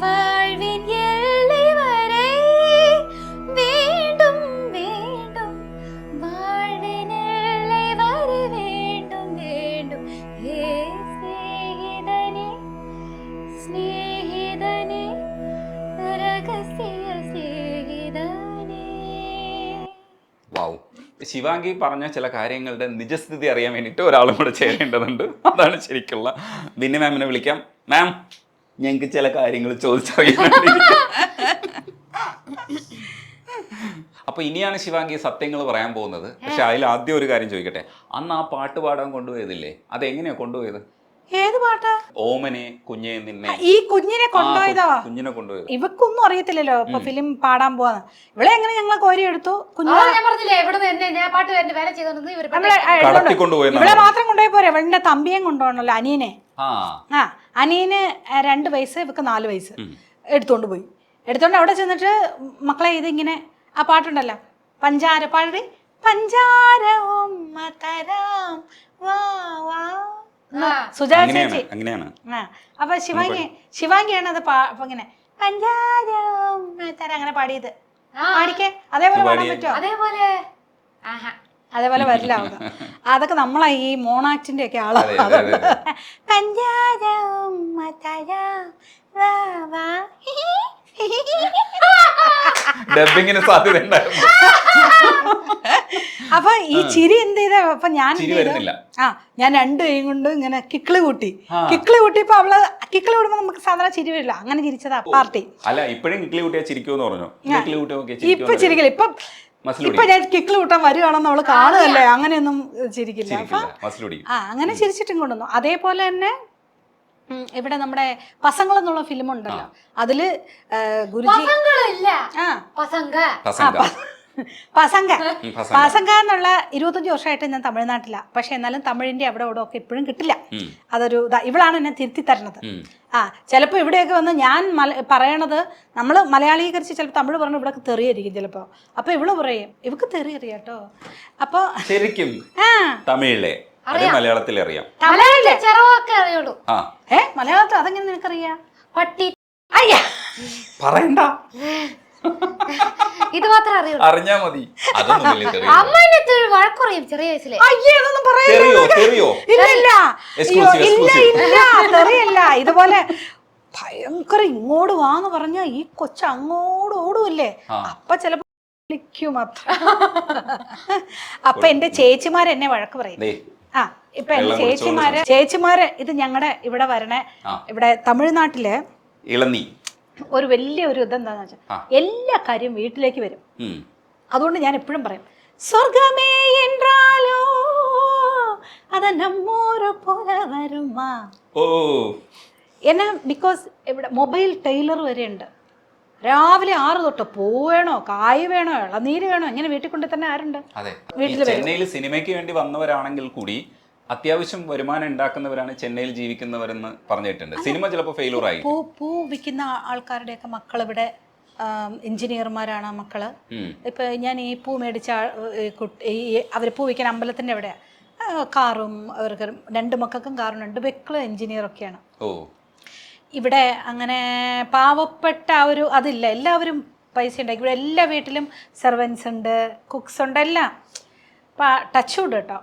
வாழ்வின் எல்லை வரை வேண்டும் வேண்டும் வாழ்வின் எல்லை வரை வேண்டும் வேண்டும் സ്നേഹിതനേ സ്നേഹിതനേ രഹസ്യ സ്നേഹിതനേ. വാവ്, ശിവാംഗി പറഞ്ഞ ചില കാര്യങ്ങളുടെ നിജസ്ഥിതി അറിയാൻ വേണ്ടിയിട്ട് ഒരാളും കൂടെ ചേരേണ്ടതുണ്ട്. അതാണ് ശരിക്കുള്ള. ബിന്നി മാമിനെ വിളിക്കാം. മാം, ഞങ്ങൾക്ക് ചില കാര്യങ്ങൾ ചോദിച്ചറിയാൻ. അപ്പൊ ഇനിയാണ് ശിവാംഗി സത്യങ്ങൾ പറയാൻ പോകുന്നത്. പക്ഷെ അതിൽ ആദ്യം ഒരു കാര്യം ചോദിക്കട്ടെ, അന്ന് ആ പാട്ട് പാടാൻ കൊണ്ടുപോയതില്ലേ, അതെങ്ങനെയാ കൊണ്ടുപോയത്? ഏത് പാട്ട്? ഓമനെ കുഞ്ഞെ നിന്നെ. ഈ കുഞ്ഞിനെ കൊണ്ടുപോയതോ? കുഞ്ഞിനെ കൊണ്ടുപോയത്. ഇവക്കൊന്നും അറിയത്തില്ലല്ലോ ഇപ്പൊ ഫിലിം പാടാൻ പോവാന്ന്. ഇവിടെ എങ്ങനെ ഞങ്ങളെ കോരി എടുത്തു, ഇവിടെ മാത്രം കൊണ്ടുപോയി പോരെ, ഇവളുടെ തമ്പിയും കൊണ്ടുപോകണല്ലോ, അനിയനെ. അനിയന് 2 വയസ്സ്, ഇവക്ക് 4 വയസ്സ്. എടുത്തോണ്ട് പോയി. എടുത്തോണ്ട് അവിടെ ചെന്നിട്ട് മക്കളെ ഇതിങ്ങനെ ആ പാട്ടുണ്ടല്ലോ, പഞ്ചാര പാടി പഞ്ചാര സുജാ ചേച്ചി. അപ്പൊ ശിവാംഗിയാണ് അത് ഇങ്ങനെ പഞ്ചാരം അങ്ങനെ പാടിയത്. പാടിക്കേ, അതേപോലെ പാടാൻ പറ്റുമോ? അതേപോലെ വരില്ല. അതൊക്കെ നമ്മളെ ഈ മോണാക്ടിന്റെ ഒക്കെ ആളാണ്. പഞ്ചാരം ഡബ്ബിങ്ങിന് സാധ്യത ഉണ്ടായിരുന്നു. അപ്പൊ ഈ ചിരി എന്ത് ചെയ്ത, അപ്പൊ ഞാൻ 2 കൈയും കൊണ്ട് ഇങ്ങനെ കിക്കിളി കൂട്ടിയപ്പോ അവള് കിക്കിളി കൂടുമ്പോ നമുക്ക് സാധാരണ ചിരി വരില്ല, അങ്ങനെ ചിരിച്ചതാ പാർട്ടി. അല്ല, ഇപ്പോഴും കിക്കിളി കൂട്ടിയാ ചിരിക്കുമെന്ന് പറഞ്ഞു. ഇപ്പൊ ചിരിക്കില്ല. ഇപ്പൊ ഞാൻ കിക്കിളി കൂട്ടാൻ വരുവാണെന്ന് അവള് കാണുകയല്ലേ, അങ്ങനെയൊന്നും ചിരിക്കില്ല. അങ്ങനെ ചിരിച്ചിട്ടും കൊണ്ടുവന്നു. അതേപോലെ തന്നെ ഇവിടെ നമ്മുടെ പസങ്ങൾ എന്നുള്ള ഫിലിം ഉണ്ടല്ലോ, അതില് ഗുരുജി പസങ്ക എന്നുള്ള 25 വർഷമായിട്ട് ഞാൻ തമിഴ്നാട്ടിലാണ്. പക്ഷെ എന്നാലും തമിഴിന്റെ അവിടെ ഇവിടെ ഒക്കെ ഇപ്പോഴും കിട്ടില്ല. അതൊരു ഇവളാണ് എന്നെ തിരുത്തി തരുന്നത്. ചിലപ്പോൾ ഇവിടെയൊക്കെ വന്ന് ഞാൻ പറയണത് നമ്മൾ മലയാളീകരിച്ച് ചിലപ്പോൾ തമിഴ് പറഞ്ഞ് ഇവിടെ തെറിയായിരിക്കും ചിലപ്പോൾ. അപ്പൊ ഇവള് പറയും ഇവക്ക് തെറിയറിയാട്ടോ. അപ്പൊ ശരിക്കും തമിഴിലെ മലയാളത്തിൽ അറിയാം, മലയാളത്തിൽ അതെങ്ങനെ നിനക്കറിയാം? പട്ടി പറയണ്ട, ഇത് മാത്രം അറിയുള്ളൂ, അറിഞ്ഞാ മതി. വഴക്കുറയും ചെറിയ വയസ്സിലെ. തെറിയല്ല, ഇതുപോലെ ഭയങ്കര ഇങ്ങോട്ട് വാന്ന് പറഞ്ഞ ഈ കൊച്ച അങ്ങോട്ട് ഓടുമല്ലേ, അപ്പൊ ചിലപ്പോ വിളിക്കും അത്ര. അപ്പൊ എന്റെ ചേച്ചിമാരെന്നെ വഴക്ക് പറയും. ഇപ്പൊ എന്റെ ചേച്ചിമാര് ഇത് ഞങ്ങളുടെ ഇവിടെ വരണേ, ഇവിടെ തമിഴ്നാട്ടില് ഇളനീ ഒരു വലിയ ഒരു ഇതെന്താന്ന് വെച്ചാൽ എല്ലാ കാര്യവും വീട്ടിലേക്ക് വരും. അതുകൊണ്ട് ഞാൻ എപ്പോഴും പറയും സ്വർഗമേ என்றாலோ അത നമ്മൂര് പോലെ വരുമാ എന്നാ. ബിക്കോസ് ഇവിടെ മൊബൈൽ ടൈലർ വരെ ഉണ്ട്. രാവിലെ 6 തൊട്ട് പൂ വേണോ, കായ് വേണോ, ഇളനീര് വേണോ, ഇങ്ങനെ വീട്ടിൽ കൊണ്ട് തന്നെ ആരുണ്ട്. ചെന്നൈയിൽ സിനിമയ്ക്ക് വേണ്ടി വന്നവരാണെങ്കിൽ കൂടി അത്യാവശ്യം വരുമാനം ഉണ്ടാക്കുന്നവരാണ് ചെന്നൈയിൽ ജീവിക്കുന്നവരെന്ന് പറഞ്ഞിട്ടുണ്ട്. സിനിമ ചിലപ്പോൾ ഫെയിലൂർ ആയി. പൂ വിൽക്കുന്ന ആൾക്കാരുടെയൊക്കെ മക്കൾ ഇവിടെ എഞ്ചിനീയർമാരാണ് മക്കള്. ഇപ്പൊ ഞാൻ ഈ പൂ മേടിച്ച അവർ പൂ വിൽക്കുന്ന അമ്പലത്തിന്റെ എവിടെയാ കാറും, അവർക്ക് 2 മക്കൾക്കും കാറും 2 മക്കളും എഞ്ചിനീയറൊക്കെയാണ്. ഇവിടെ അങ്ങനെ പാവപ്പെട്ട ഒരു അതില്ല, എല്ലാവരും പൈസ ഉണ്ടാക്കി. ഇവിടെ എല്ലാ വീട്ടിലും സെർവൻസ് ഉണ്ട്, കുക്സ് ഉണ്ട്, എല്ലാം ടച്ച് ഉണ്ട് കേട്ടോ.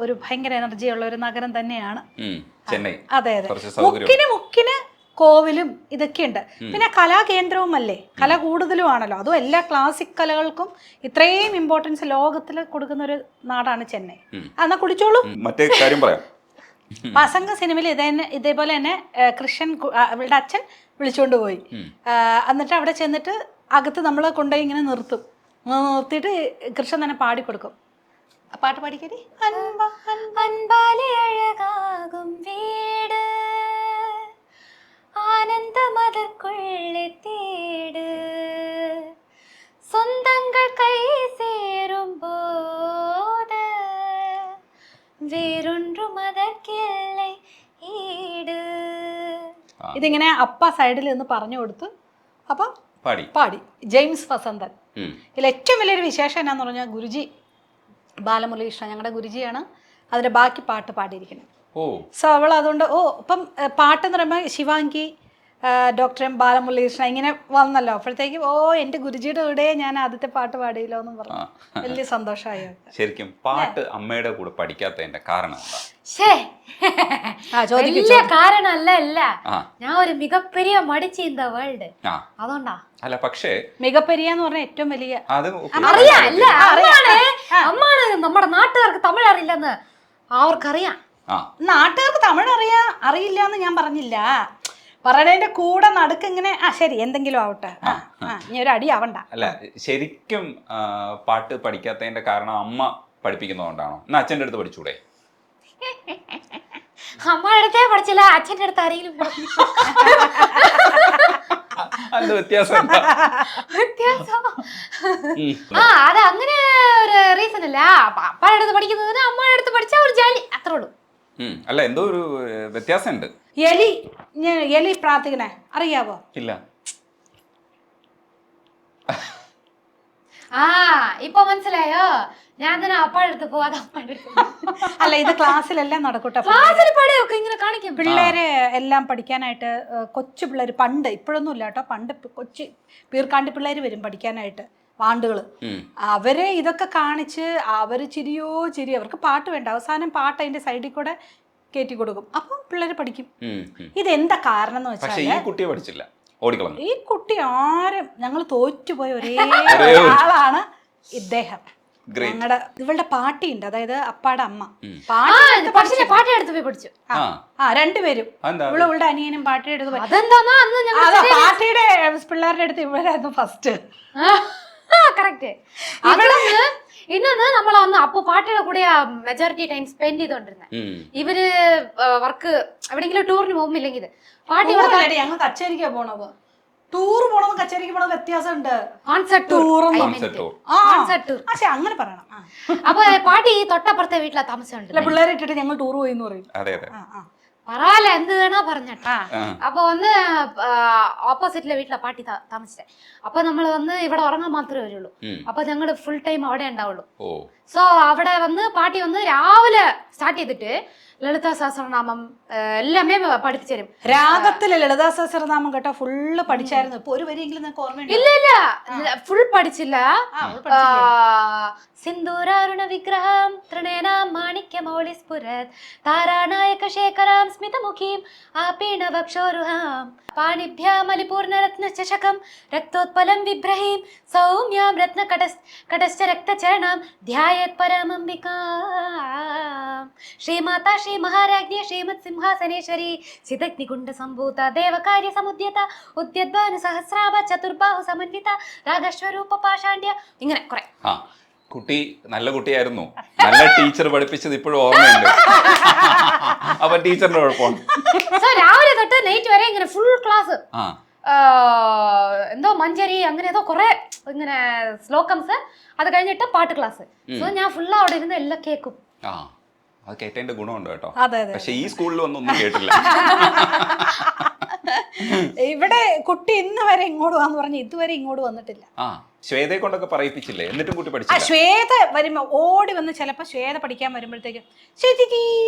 ഒരു ഭയങ്കര എനർജി ഉള്ള ഒരു നഗരം തന്നെയാണ് ചെന്നൈ. അതെ അതെ, മുക്കിന് കോവിലും ഇതൊക്കെ ഉണ്ട്. പിന്നെ കലാകേന്ദ്രവും അല്ലേ, കല കൂടുതലും ആണല്ലോ. അതും എല്ലാ ക്ലാസിക് കലകൾക്കും ഇത്രയും ഇമ്പോർട്ടൻസ് ലോകത്തിൽ കൊടുക്കുന്ന ഒരു നാടാണ് ചെന്നൈ. എന്നാ കുടിച്ചോളൂ. മറ്റേ കാര്യം പറയാം. പസംഗ സിനിമയിൽ ഇതേപോലെ തന്നെ കൃഷ്ണൻ അവളുടെ അച്ഛൻ വിളിച്ചുകൊണ്ട് പോയി. എന്നിട്ട് അവിടെ ചെന്നിട്ട് അകത്ത് നമ്മൾ കൊണ്ടുപോയി ഇങ്ങനെ നിർത്തിയിട്ട് കൃഷ്ണൻ തന്നെ പാടിക്കൊടുക്കും. പാട്ട് പാടിക്കടി. അൻപാലെ അഴകാകും വീട് ആനന്ദമതർക്കുള്ളെ തേട് സ്വന്തങ്ങൾ കൈ சேரும்போது വേറൊன்றுം അതർക്കിல்லை ഈട്. ഇതിങ്ങനെ അപ്പ സൈഡിൽ നിന്ന് പറഞ്ഞു കൊടുത്തു. അപ്പം പാടി ജെയിംസ് വസന്തൻ. ഇതിൽ ഏറ്റവും വലിയൊരു വിശേഷം എന്നാന്ന് പറഞ്ഞാൽ ഗുരുജി ബാലമുരളീകൃഷ്ണൻ ഞങ്ങളുടെ ഗുരുജിയാണ് അതിന്റെ ബാക്കി പാട്ട് പാടിയിരിക്കുന്നത്. സോ അവൾ അതുകൊണ്ട് ഇപ്പം പാട്ടെന്ന് പറയുമ്പോൾ ശിവാംഗി, ഡോക്ടർ എം ബാലമുരളീകൃഷ്ണൻ ഇങ്ങനെ വന്നല്ലോ. അപ്പോഴത്തേക്കും എൻ്റെ ഗുരുജിയുടെ കൂടെ ഞാൻ ആദ്യത്തെ പാട്ട് പാടിയല്ലോ എന്ന് പറഞ്ഞു. വലിയ സന്തോഷമായി. ശരിക്കും പാട്ട് അമ്മയുടെ കൂടെ പഠിക്കാത്തതിന്റെ കാരണം വലിയ കാരണമല്ല, ഞാൻ ഒരു മികപ്പെരിയ മടിച്ചു ഇൻ ദ വേൾഡ്. അതുകൊണ്ടാ അല്ല, പക്ഷേ മികപ്പെരിയെന്ന് പറഞ്ഞാൽ ഏറ്റവും വലിയ അറിയാം. അല്ല, അമ്മാണ് നമ്മുടെ നാട്ടുകാർക്ക് തമിഴ് അറിയില്ലെന്ന് അവർക്കറിയാം. നാട്ടുകാർക്ക് തമിഴ് അറിയില്ല എന്ന് ഞാൻ പറഞ്ഞില്ല. പറയണതിന്റെ കൂടെ നടുക്ക് ഇങ്ങനെ ശരി എന്തെങ്കിലും ആവട്ടെ, ഇനി ഒരു അടി ആവണ്ട. അല്ല, ശരിക്കും പാട്ട് പഠിക്കാത്തതിന്റെ കാരണം അമ്മ പഠിപ്പിക്കുന്നതുകൊണ്ടാണോ? എന്നാ അച്ഛൻ്റെ അടുത്ത് പഠിച്ചൂടെ? അമ്മയുടെ അടുത്തേ പഠിച്ചില്ല, അച്ഛൻ്റെ അടുത്ത് ആരെങ്കിലും വ്യത്യാസം അത് അങ്ങനെ ഒരു റീസൺ അല്ല. അപ്പയുടെ അടുത്ത് പഠിക്കുന്നതിന് അമ്മയുടെ അടുത്ത് പഠിച്ച ഒരു ജാലി, അത്രേ ഉള്ളൂ. അല്ല, എന്തോ ഒരു വ്യത്യാസമുണ്ട്. എലി പ്രാർത്ഥിക്കണേ അറിയാവോ? ഇല്ല. ഇപ്പൊ മനസ്സിലായോ? ഞാൻ തന്നെ അപ്പയുടെ അടുത്ത് പോവാതെ അല്ല, ഇത് ക്ലാസ്സിലെല്ലാം നടക്കൂട്ടെ. ഇങ്ങനെ കാണിക്കും. പിള്ളേര് എല്ലാം പഠിക്കാനായിട്ട് കൊച്ചു പിള്ളേര് പണ്ട്, ഇപ്പോഴൊന്നും ഇല്ല കേട്ടോ, പണ്ട് കൊച്ചു പീർക്കാണ്ടി പിള്ളേര് വരും പഠിക്കാനായിട്ട്, വാണ്ടുകള്. അവര് ഇതൊക്കെ കാണിച്ച് അവര് ചിരിയോ ചിരി. അവർക്ക് പാട്ട് വേണ്ട, അവസാനം പാട്ട് അതിന്റെ സൈഡിൽ കൂടെ കയറ്റി കൊടുക്കും. അപ്പൊ പിള്ളേര് പഠിക്കും. ഇതെന്താ കാരണം എന്ന് വെച്ചാൽ ഈ കുട്ടിയെ പഠിച്ചില്ല, ഓടിക്കളഞ്ഞു. ഈ കുട്ടി ആരും ഞങ്ങൾ തോറ്റുപോയ ഒരേ ആളാണ് ഇദ്ദേഹം. ഇവളുടെ പാട്ടിയുണ്ട്, അതായത് അപ്പാടെ അമ്മ പാട്ടെടുത്ത് പോയി പഠിച്ചു. രണ്ടുപേരും, ഇവളുടെ അനിയനും പാട്ടിയെടുത്ത് പോയി. പാട്ടിയുടെ പിള്ളേരുടെ അടുത്ത് ഇവരായിരുന്നു ഫസ്റ്റ്. കറക്റ്റ്. ഇന്നൊന്ന് നമ്മൾ അന്ന് അപ്പൊ പാട്ടിയുടെ കൂടെ മെജോറിറ്റി ടൈം സ്പെൻഡ് ചെയ്തോണ്ടിരുന്നത്. ഇവര് വർക്ക് എവിടെയെങ്കിലും ടൂറിന് പോകുമ്പില്ലെങ്കിൽ പാട്ടി ഞങ്ങൾ കച്ചേരിക്കാ പോണത്. ടൂർ പോണതും കച്ചേരിക്ക് പോണത് വ്യത്യാസമുണ്ട്. പക്ഷെ അങ്ങനെ പറയണം. അപ്പൊ പാട്ടി തൊട്ടപ്പുറത്തെ വീട്ടിലെ താമസമുണ്ട്. പിള്ളേരെ ഇട്ടിട്ട് ഞങ്ങൾ ടൂർ പോയി എന്ന് പറയും. പറയല്ല, എന്ത് വേണോ പറഞ്ഞിട്ടാ. അപ്പൊ വന്ന് ഓപ്പോസിറ്റിലെ വീട്ടിലെ പാട്ടി താമസിച്ചേ. അപ്പൊ നമ്മൾ വന്ന് ഇവിടെ ഉറങ്ങാൻ മാത്രമേ വരുള്ളൂ. അപ്പൊ ഞങ്ങള് ഫുൾ ടൈം അവിടെ ഉണ്ടാവുള്ളൂ. സോ അവിടെ വന്ന് പാട്ടി വന്ന് രാവിലെ സ്റ്റാർട്ട് ചെയ്തിട്ട് ലളിതാ സഹസ്രനാമം എല്ലാമേ പഠിപ്പിച്ചു തരും. രാഗത്തില് ലളിതാ സഹസ്രനാമം കേട്ടോ ഫുള്ള് പഠിച്ചായിരുന്നു. ഇപ്പൊ ഒരു വരിയെങ്കിലും നിങ്ങൾക്ക് ഓർമ്മയുണ്ട്? ഇല്ല, ഫുൾ പഠിച്ചില്ല. സിന്ദൂരാരുണ വിഗ്രഹം ത്രിനേനാം മാണിക്യമൗളി സ്ഫുരത് താരാനായക ശേഖരാം സ്മിതമുഖീം ആപീണ വക്ഷോരുഹാം പാണിഭ്യാമലിപൂർണരത്നചഷകം രക്തോത്പലം വിഭ്രഹീം സൗമ്യാം രത്നകടശ്ച രക്തചരണാം ധ്യായേത് പരമംബികാം. ശ്രീമാതാ ശ്രീ മഹാരാജ്ഞി ശ്രീമത് സിംഹാസനേശ്വരി ചിദഗ്നികുണ്ഡ സംഭൂത ദേവകാര്യ സമുദ്യത ഉദ്യദ്ഭാനു സഹസ്രാഭ ചതുർബാഹു സമന്വിത രാഗസ്വരൂപ പാഷാണ്ഡ്യ. ഇങ്ങനെ കുറെ. കുട്ടി നല്ല കുട്ടിയായിരുന്നു, നല്ല ടീച്ചർ പഠിപ്പിച്ചത് ഇപ്പോഴും ഓർമ്മയുണ്ട്. അപ്പൊ ടീച്ചറിന്റെ കുഴപ്പമാണ്. രാവിലെ തൊട്ട് നൈറ്റ് വരെ ഇങ്ങനെ ഫുൾ ക്ലാസ്, എന്തോ മഞ്ചരി അങ്ങനെ ഏതോ കുറെ ഇങ്ങനെ ശ്ലോകംസ്. അത് കഴിഞ്ഞിട്ട് പാട്ട് ക്ലാസ്. സോ ഞാൻ ഫുൾ അവിടെ ഇരുന്ന് എല്ലാം കേൾക്കും. അത് കേട്ടതിന്റെ ഗുണമുണ്ട് കേട്ടോ. അതെ അതെ. പക്ഷെ ഈ സ്കൂളിൽ ഒന്നും കേട്ടില്ല. ഇവിടെ കുട്ടി ഇന്ന് വരെ ഇങ്ങോട്ട് വാന്ന് പറഞ്ഞ് ഇതുവരെ ഇങ്ങോട്ട് വന്നിട്ടില്ല. ആ ശ്വേതയെ കൊണ്ടൊക്കെ പറയിപ്പിച്ചില്ലേ? എന്നിട്ടും കുട്ടി ആ പഠിച്ചില്ല. ശ്വേത വരുമ്പോ ഓടി വന്ന് ചിലപ്പോ ശ്വേത പഠിക്കാൻ വരുമ്പോഴത്തേക്കും ചേച്ചി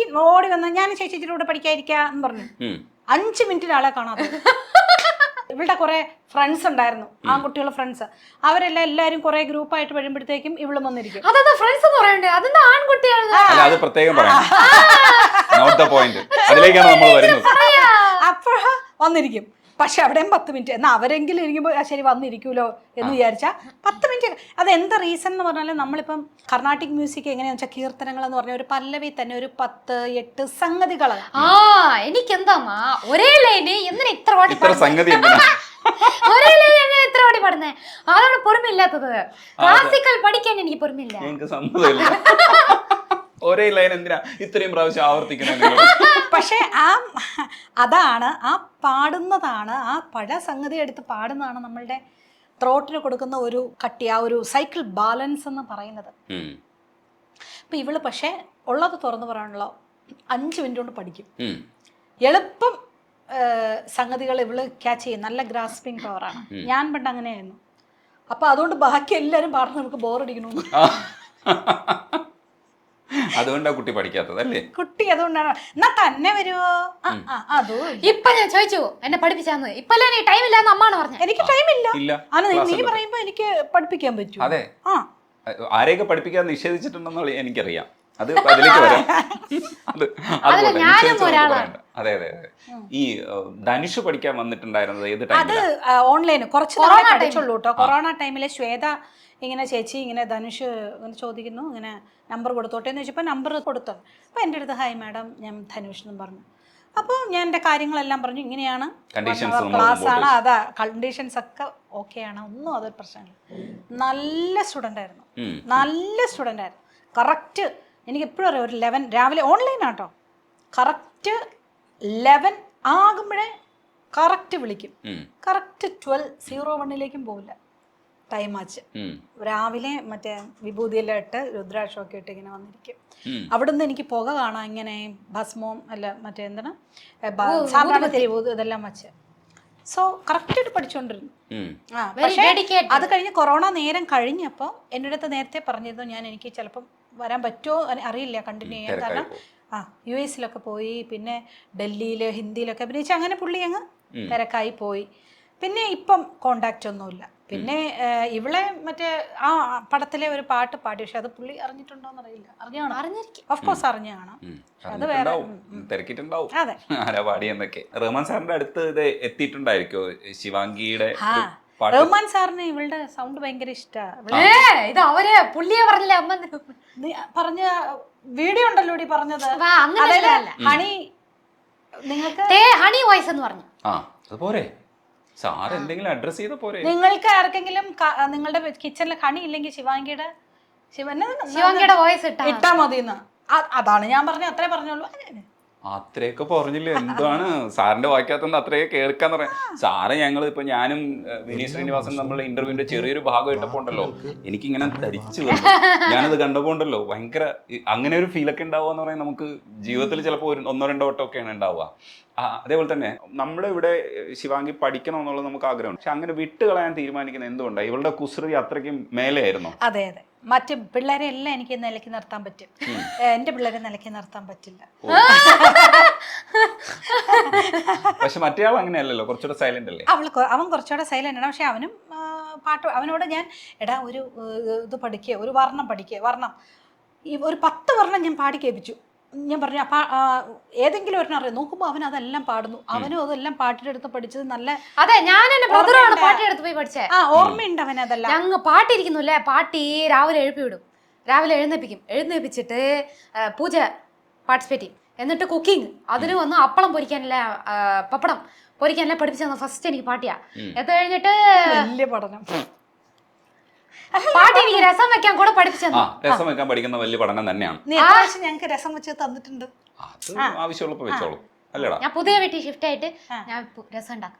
ഓടി വന്ന് ഞാൻ ചേച്ചിയുടെ കൂടെ പഠിക്കാതിരിക്കാന്ന് പറഞ്ഞു 5 മിനിറ്റിൽ ആളെ കാണാതെ. ഇവളുടെ കുറെ ഫ്രണ്ട്സ് ഉണ്ടായിരുന്നു, ആൺകുട്ടികളുടെ ഫ്രണ്ട്സ്. അവരെല്ലാം എല്ലാരും കുറെ ഗ്രൂപ്പായിട്ട് വരുമ്പോഴത്തേക്കും ഇവളും വന്നിരിക്കും. അതെന്താ ഫ്രണ്ട്സ് എന്ന് പറയണ്ടേ? അതെന്താ ആൺകുട്ടിയാണ്? അല്ല, അത് പ്രത്യേകം പറയാം. Note the point. അതിലേക്കാണ് നമ്മൾ വരുന്നത്. അപ്പോഴാ വന്നിരിക്കും. പക്ഷെ അവിടെയും 10 മിനിറ്റ്. എന്നാൽ അവരെങ്കിലും ഇരിക്കുമ്പോൾ ശരി വന്നിരിക്കുമല്ലോ എന്ന് വിചാരിച്ചാൽ 10 മിനിറ്റ്. അത് എന്താ റീസൺ എന്ന് പറഞ്ഞാൽ നമ്മളിപ്പം കർണാട്ടിക് മ്യൂസിക് എങ്ങനെയാണെന്ന് വെച്ചാൽ കീർത്തനങ്ങൾ എന്ന് പറഞ്ഞ ഒരു പല്ലവി തന്നെ ഒരു 10-8 സംഗതികൾ. എനിക്കെന്താ ഒരേ ലൈന് എന്തിനാ ഇത്ര പാടി സംഗതി ഒരേ ലൈൻ എങ്ങനെ ഇത്ര പാടി പാടുന്നേ? അതാണ് പൊറുമില്ലാത്തത്. ക്ലാസിക്കൽ പഠിക്കാൻ എനിക്ക് പൊറുമില്ല. എനിക്ക് സമ്മതമില്ല. ഒരേ ലൈൻ എന്തിനാ ഇത്രയും പ്രാവശ്യം ആവർത്തിക്കണം? പക്ഷെ അതാണ് ആ പാടുന്നതാണ്, ആ പഴ സംഗതി എടുത്ത് പാടുന്നതാണ് നമ്മളുടെ ത്രോട്ടിന് കൊടുക്കുന്ന ഒരു കട്ടി, ആ ഒരു സൈക്കിൾ ബാലൻസ് എന്ന് പറയുന്നത്. അപ്പൊ ഇവള് പക്ഷെ ഉള്ളത് തുറന്നു പറയാനുള്ള 5 മിനിറ്റ് കൊണ്ട് പഠിക്കും. എളുപ്പം സംഗതികൾ ഇവള് ക്യാച്ച് ചെയ്യും. നല്ല ഗ്രാസ്പിംഗ് പവറാണ്. ഞാൻ പണ്ട് അങ്ങനെയായിരുന്നു. അപ്പൊ അതുകൊണ്ട് ബാക്കി എല്ലാരും പാടുന്ന നമുക്ക് ബോറടിക്കണമെന്ന്. അതുകൊണ്ടാ കുട്ടി പഠിക്കാത്തത് അല്ലേ? കുട്ടി അതുകൊണ്ടാണ്. എന്നാ തന്നെ വരുമോ? അതോ ഇപ്പൊ ഞാൻ ചോദിച്ചു എന്നെ പഠിപ്പിച്ചാന്ന്. ഇപ്പല്ലേ നീ ടൈം ഇല്ലാന്ന് അമ്മാണ് പറഞ്ഞു. എനിക്ക് ടൈമില്ല. നീ പറയുമ്പോ എനിക്ക് പഠിപ്പിക്കാൻ പറ്റും. അതെ, ആരെയൊക്കെ പഠിപ്പിക്കാൻ നിഷേധിച്ചിട്ടുണ്ടെന്നുള്ള എനിക്കറിയാം. അത് അതിലേക്ക് വരാം. അതെ അതെ അതെ. ഈ ധനുഷ് പഠിക്കാൻ വന്നിട്ടുണ്ടായിരുന്നത് ഏത് ടൈമിൽ? അത് ഓൺലൈന് കുറച്ച് നാളെ പഠിച്ചുള്ളൂ കേട്ടോ. കൊറോണ ടൈമിലെ ശ്വേത ഇങ്ങനെ ചേച്ചി ഇങ്ങനെ ധനുഷ് ഇങ്ങനെ ചോദിക്കുന്നു, ഇങ്ങനെ നമ്പർ കൊടുത്തോട്ടെ എന്ന് ചോദിച്ചപ്പോൾ നമ്പർ കൊടുത്തു. അപ്പോൾ എൻ്റെ അടുത്ത് ഹായ് മാഡം ഞാൻ ധനുഷ് എന്നും പറഞ്ഞു. അപ്പോൾ ഞാൻ എൻ്റെ കാര്യങ്ങളെല്ലാം പറഞ്ഞു. ഇങ്ങനെയാണ് ക്ലാസ് ആണ്, അതാ കണ്ടീഷൻസ് ഒക്കെ ഓക്കെയാണ്, ഒന്നും അതൊരു പ്രശ്നമില്ല. നല്ല സ്റ്റുഡൻ്റ് ആയിരുന്നു, നല്ല സ്റ്റുഡൻ്റ് ആയിരുന്നു. കറക്റ്റ് എനിക്ക് എപ്പോഴും അറിയാം. ഒരു 11 രാവിലെ ഓൺലൈനാട്ടോ, കറക്റ്റ് 11 ആകുമ്പോഴേ കറക്റ്റ് വിളിക്കും. കറക്റ്റ് 12:01 പോവില്ല. ടൈം വാച്ച് രാവിലെ മറ്റേ വിഭൂതിയെല്ലാം ഇട്ട് രുദ്രാക്ഷമൊക്കെ ഇട്ട് ഇങ്ങനെ വന്നിരിക്കും. അവിടുന്ന് എനിക്ക് പുക കാണാം, ഇങ്ങനെ ഭസ്മവും അല്ല മറ്റേ എന്താണ് സാമ്പ്രാണി ഇതെല്ലാം വച്ച്. സോ കറക്റ്റായിട്ട് പഠിച്ചുകൊണ്ടിരുന്നു. പക്ഷേ അത് കഴിഞ്ഞ് കൊറോണ നേരം കഴിഞ്ഞപ്പോൾ എൻ്റെ അടുത്ത് നേരത്തെ പറഞ്ഞിരുന്നു ഞാൻ എനിക്ക് ചിലപ്പം വരാൻ പറ്റുമോ അറിയില്ല കണ്ടിന്യൂ ചെയ്യാൻ. കാരണം US പോയി, പിന്നെ ഡൽഹിയിൽ ഹിന്ദിയിലൊക്കെ അഭിനയിച്ച് അങ്ങനെ പുള്ളി അങ്ങ് തിരക്കായി പോയി. പിന്നെ ഇപ്പം കോണ്ടാക്റ്റ് ഒന്നുമില്ല. പിന്നെ ഇവളെ മറ്റേ ആ പടത്തിലെ ഒരു പാട്ട് പാടി, പക്ഷെ അത് പുള്ളി അറിഞ്ഞിട്ടുണ്ടോന്ന് അറിയില്ല. അറിഞ്ഞിരിക്കും, ഓഫ് കോഴ്സ് അറിഞ്ഞാണ്. അത് വേറെ തിരക്കിട്ടുണ്ടാവും അതെ ആരാ പാടിയെന്നൊക്കെ. റഹ്മാൻ സാറിന്റെ അടുത്ത് ഇത് എത്തിയിട്ടുണ്ടായിരിക്കോ ശിവാംഗിയുടെ? റഹ്മാൻ സാറിന് ഇവളുടെ സൗണ്ട് ഭയങ്കര ഇഷ്ടമാണ്. ഇത് അവരെ പുള്ളിയെ പറഞ്ഞില്ലേ അമ്മ പറഞ്ഞ വീഡിയോ ഉണ്ടല്ലോ പറഞ്ഞത്. ഹണി നിങ്ങൾക്ക് ഹണി വോയിസ് എന്ന് പറഞ്ഞു. അതുപോലെ സാർ എന്തെങ്കിലും അഡ്രസ് ചെയ്ത പോരെ? നിങ്ങൾക്ക് ആർക്കെങ്കിലും നിങ്ങളുടെ കിച്ചണിൽ ഹണി ഇല്ലെങ്കിൽ ശിവാംഗിയുടെ വോയിസ് ഇട്ടാ മതിയെന്ന്. അതാണ് ഞാൻ പറഞ്ഞ അത്രേ പറഞ്ഞോളൂ. അത്രയൊക്കെ പറഞ്ഞില്ലേ? എന്താണ് സാറിന്റെ വായിക്കാത്തത് അത്രയൊക്കെ കേൾക്കാന്ന് പറയാം. സാറ് ഞങ്ങൾ ഇപ്പൊ ഞാനും വിനീത് ശ്രീനിവാസൻ നമ്മളുടെ ഇന്റർവ്യൂവിന്റെ ചെറിയൊരു ഭാഗം ഇട്ടപ്പോ ഉണ്ടല്ലോ, എനിക്കിങ്ങനെ ധരിച്ചു വന്നു. ഞാനത് കണ്ടപ്പോ ഉണ്ടല്ലോ ഭയങ്കര അങ്ങനെ ഒരു ഫീലൊക്കെ ഉണ്ടാവുക പറയാൻ നമുക്ക് ജീവിതത്തിൽ ചിലപ്പോൾ 1-2 വട്ടമൊക്കെയാണ് ഉണ്ടാവുക. അതേപോലെ തന്നെ നമ്മുടെ ഇവിടെ ശിവാംഗി പഠിക്കണം എന്നുള്ളത് നമുക്ക് ആഗ്രഹമുണ്ട്. പക്ഷെ അങ്ങനെ വിട്ട് കളയാൻ തീരുമാനിക്കുന്നത് എന്തുകൊണ്ടാണ്? ഇവളുടെ കുസൃതി അത്രയ്ക്കും മേലെയായിരുന്നു. അതെ അതെ, മറ്റു പിള്ളേരെ എല്ലാം എനിക്ക് നിലയ്ക്ക് നിർത്താൻ പറ്റും, എന്റെ പിള്ളേരെ നിലയ്ക്ക് നിർത്താൻ പറ്റില്ല. പക്ഷെ മറ്റേ ആൾ അങ്ങനെയല്ലല്ലോ, കുറച്ചുകൂടെ സൈലന്റ് അല്ലേ? അവൻ കുറച്ചുകൂടെ സൈലന്റ് ആണ്. പക്ഷെ അവനും പാട്ട്, അവനോട് ഞാൻ എടാ ഒരു ഇത് പഠിക്കുക, ഒരു വർണ്ണം പഠിക്കുക, വർണ്ണം ഒരു 10 വർണ്ണം ഞാൻ പാടി കേൾപ്പിച്ചു. ഞാൻ പറഞ്ഞു ഏതെങ്കിലും ഒരെണ്ണം അറിയാം. നോക്കുമ്പോൾ അവൻ അതെല്ലാം പാടുന്നു. അവനും അതെല്ലാം പാട്ടിനെടുത്ത് പഠിച്ചത് നല്ല. അതെ, ഞാൻ എന്റെ ബ്രദറാണ് പാട്ടിനെടുത്ത് പോയി പഠിച്ചേ. ഓർമ്മയുണ്ട് അവൻ അതെല്ലാം. ഞങ്ങൾ പാട്ടിരിക്കുന്നുല്ലേ, പാട്ടി രാവിലെ എഴുപ്പി വിടും. രാവിലെ എഴുന്നേപ്പിച്ചിട്ട് പൂജ പാർട്ടിസിപ്പേറ്റ് ചെയ്യും. എന്നിട്ട് കുക്കിംഗ്, അതിന് വന്ന് അപ്പളം പൊരിക്കാനല്ല, പപ്പടം പൊരിക്കാനല്ല പഠിപ്പിച്ചു ഫസ്റ്റ് എനിക്ക് പാട്ടിയാ. അത് കഴിഞ്ഞിട്ട് വലിയ പഠനം പാട്ടി എനിക്ക് രസം വെക്കാൻ കൂടെ പഠിപ്പിച്ചു. രസം വെക്കാൻ പഠിക്കുന്ന വലിയ പഠനം തന്നെയാണ്. ഞങ്ങൾക്ക് രസം വെച്ച് തന്നിട്ടുണ്ട്. ആവശ്യമുള്ളപ്പോ വെച്ചോളൂ അല്ലേടാ. ഞാൻ പുതിയ വീട്ടിൽ ഷിഫ്റ്റ് ആയിട്ട് ഞാൻ രസം ഉണ്ടാക്കും.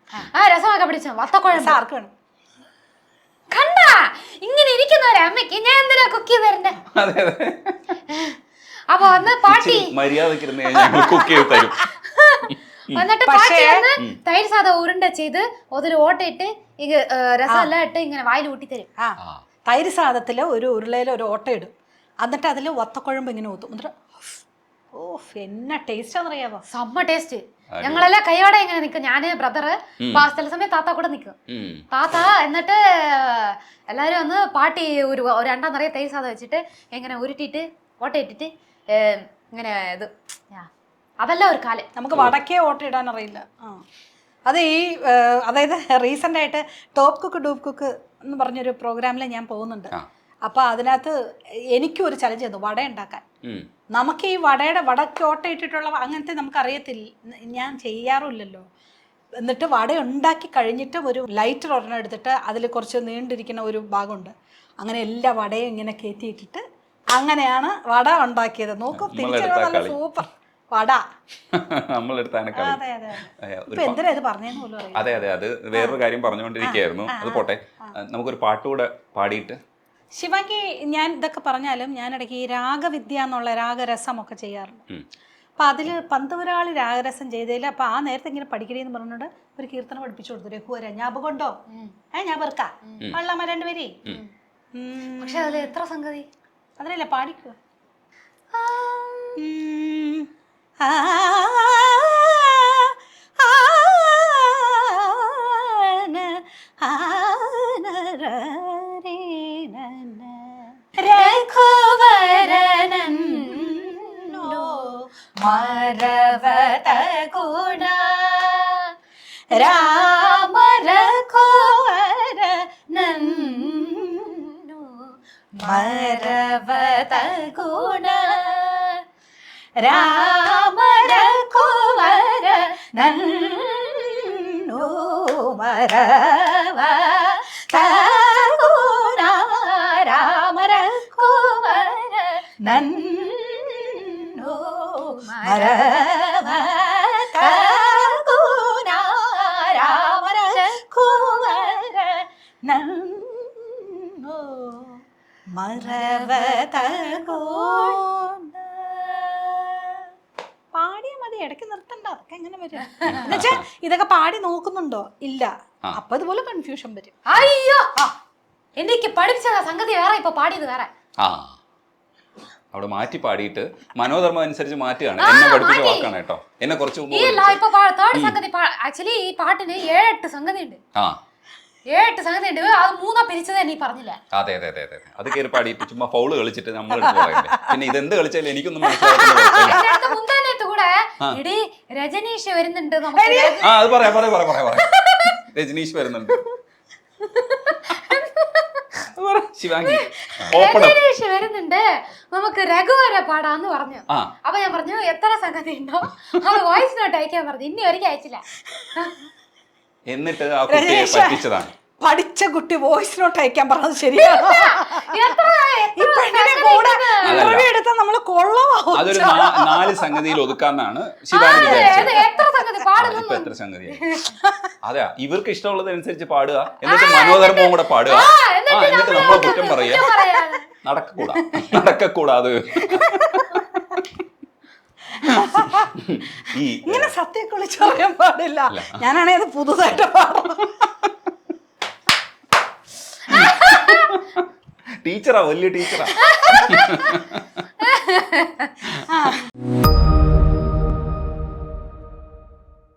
രസം വെക്കാൻ പഠിച്ചു. വത്തക്കുഴമ്പ് ആർക്ക് വേണം? കണ്ടാ ഇങ്ങനെ ഇരിക്കുന്നവരെ അമ്മയ്ക്ക് ഞാൻ എന്തിനാ കുക്ക് ചെയ്ത് തരണ്ടേ? അപ്പൊ വന്ന് പാട്ടി മര്യാദക്ക് ഇരുന്ന് ഞങ്ങൾ കുക്ക് ചെയ്ത് തരും. എന്നിട്ട് പാട്ടി വന്ന് തൈര് സാധം ഉരുണ്ട ചെയ്ത് അതിൽ ഓട്ടയിട്ട് ഇത് രസം എല്ലാം ഇട്ട് ഇങ്ങനെ വായിൽ ഊട്ടി തരും. തൈര് സാധത്തില് ഒരു ഉരുളയിൽ ഒരു ഓട്ട ഇടും, എന്നിട്ട് അതിൽ ഒത്തക്കുഴമ്പ് ഇങ്ങനെ ഊത്തും. എന്നിട്ട് ഓഫ് എന്നാ ടേസ്റ്റാന്നറിയാവോ, സെമ്മ ടേസ്റ്റ്. ഞങ്ങളെല്ലാം കൈയോടെ ഇങ്ങനെ നിൽക്കും, ഞാന് ബ്രദറ് ചില സമയം താത്ത കൂടെ നിൽക്കും. താത്ത എന്നിട്ട് എല്ലാവരും വന്ന് പാട്ടി ഒരു രണ്ടാം നിറയെ തൈര് സാധം വെച്ചിട്ട് ഇങ്ങനെ ഉരുട്ടിയിട്ട് ഓട്ടയിട്ടിട്ട് ഇങ്ങനെ ഇത് അതെല്ലാം ഒരു കാലം. നമുക്ക് വടക്കേ ഓട്ട ഇടാൻ അറിയില്ല. അത് ഈ അതായത് റീസെന്റ് ആയിട്ട് ടോപ്പ് കുക്ക് ഡൂപ്പ് കുക്ക് എന്ന് പറഞ്ഞൊരു പ്രോഗ്രാമിൽ ഞാൻ പോകുന്നുണ്ട്. അപ്പൊ അതിനകത്ത് എനിക്കും ഒരു ചലഞ്ച് തന്നു വട ഉണ്ടാക്കാൻ. നമുക്ക് ഈ വടക്ക് ഓട്ട ഇട്ടിട്ടുള്ള അങ്ങനത്തെ നമുക്ക് അറിയത്തില്ല, ഞാൻ ചെയ്യാറില്ലല്ലോ. എന്നിട്ട് വട ഉണ്ടാക്കി കഴിഞ്ഞിട്ട് ഒരു ലൈറ്റർ ഒരെണ്ണം എടുത്തിട്ട് അതിൽ കുറച്ച് നീണ്ടിരിക്കുന്ന ഒരു ഭാഗമുണ്ട്, അങ്ങനെ എല്ലാ വടയും ഇങ്ങനെ കയറ്റിയിട്ടിട്ട് അങ്ങനെയാണ് വട ഉണ്ടാക്കിയത്. നോക്കും തിരിച്ചു നല്ല സൂപ്പർ വട. എന്തിനാ ഇത് പറഞ്ഞെന്ന് പോലും അറിയാം. അതെ അതെ, അത് വേറൊരു കാര്യം പറഞ്ഞുകൊണ്ടിരിക്കുകയായിരുന്നു. അത് പോട്ടെ, നമുക്കൊരു പാട്ടുകൂടെ പാടിയിട്ട്. ശിവാങ്കി, ഞാൻ ഇതൊക്കെ പറഞ്ഞാലും ഞാൻ ഇടയ്ക്ക് ഈ രാഗവിദ്യ എന്നുള്ള രാഗരസമൊക്കെ ചെയ്യാറുണ്ട്. അപ്പം അതിൽ പന്തപുരാളി രാഗരസം ചെയ്തതിൽ അപ്പം ആ നേരത്തെ ഇങ്ങനെ പഠിക്കണേന്ന് പറഞ്ഞുകൊണ്ട് ഒരു കീർത്തനം പഠിപ്പിച്ചു കൊടുത്തു. രഘുവര ഞാപകൊണ്ടോ ഞാൻ വെറുക്ക വള്ളമ്മ രണ്ടുപേരെ. പക്ഷെ അതിൽ എത്ര സംഗതി അതിനല്ലേ പാടിക്കുക. മരവത ഗുണ രാമ രഘുവര നന്നു മരവത ഗുണ രാമ രഘുവര നന്നു മരവത ഗുണ രാമ രഘുവര നന്നു മരവത ഗുണ രാമ രഘുവര നന്നു മരവത ഗുണ. പാടിയാ മതി, ഇടയ്ക്ക് നിർത്തണ്ട. അതൊക്കെ എങ്ങനെ വരും എന്നുവെച്ചാ ഇതൊക്കെ പാടി നോക്കുന്നുണ്ടോ ഇല്ല, അപ്പൊ ഇതുപോലെ കൺഫ്യൂഷൻ വരും. അയ്യോ, എനിക്ക് പഠിപ്പിച്ച സംഗതി വേറെ, ഇപ്പൊ പാടിയത് വേറെ. അവിടെ മാറ്റി പാടിയിട്ട് മനോധർമ്മം അനുസരിച്ച് മാറ്റുകയാണ്. എന്നെ പഠിപ്പിച്ച വാക്കാണ് കേട്ടോ. എന്നെ കുറച്ച് ആക്ച്വലി ഈ പാട്ടിന് 7-8 സംഗതി ഉണ്ട്. 7-8 സംഗതി ഉണ്ട്. അത് 3 പിരിച്ചത് നീ പറഞ്ഞില്ല. അതെ അതെ അതെ അതെ, അത് കയറി പാടിയിട്ട് ചുമ്മാ ഫൗള് കളിച്ചിട്ട് നമ്മൾ പിന്നെ ഇതെന്ത് കളിച്ചാലും എനിക്കൊന്നും മനസ്സിലാവുന്നില്ല. മുന്താനത്ത് കൂടെ എടി രജനീഷ് വരുന്നുണ്ട്, അത് പറയാം രജനീഷ് വരുന്നുണ്ട്. ശിവാങ്കി രജനീഷ് വരുന്നുണ്ട്, നമുക്ക് രഘുവര പാടാന്ന് പറഞ്ഞു. അപ്പൊ ഞാൻ പറഞ്ഞു എത്ര സംഗതി ഉണ്ടോ അത് വോയിസ് നോട്ട് അയക്കാൻ പറഞ്ഞു. ഇനി ഒരിക്കലും അയച്ചില്ല. എന്നിട്ട് ആ കുട്ടിയെ പറ്റിച്ചതാണ്. പഠിച്ച കുട്ടി വോയിസ് നോട്ട് അയക്കാൻ പറഞ്ഞത് ശരിയാണ്. അതൊരു 4 സംഗതിയിൽ ഒതുക്കാന്നാണ് ശിവാനി വിചാരിച്ചത്. ഇപ്പൊ എത്ര സംഗതിയായി? അതെ, ഇവർക്ക് ഇഷ്ടമുള്ളതനുസരിച്ച് പാടുക, എന്നിട്ട് മനോധർമ്മവും കൂടെ പാടുക, എന്നിട്ട് നമ്മളെ കുറ്റം പറയുക. നടക്കൂടാ. ഇങ്ങനെ സത്യമൊക്കെ വിളിച്ചു പറയാൻ പാടില്ല. ഞാനാണെ അത് പുതുതായിട്ട് പാടും. ടീച്ചറാ, വലിയ ടീച്ചറാ.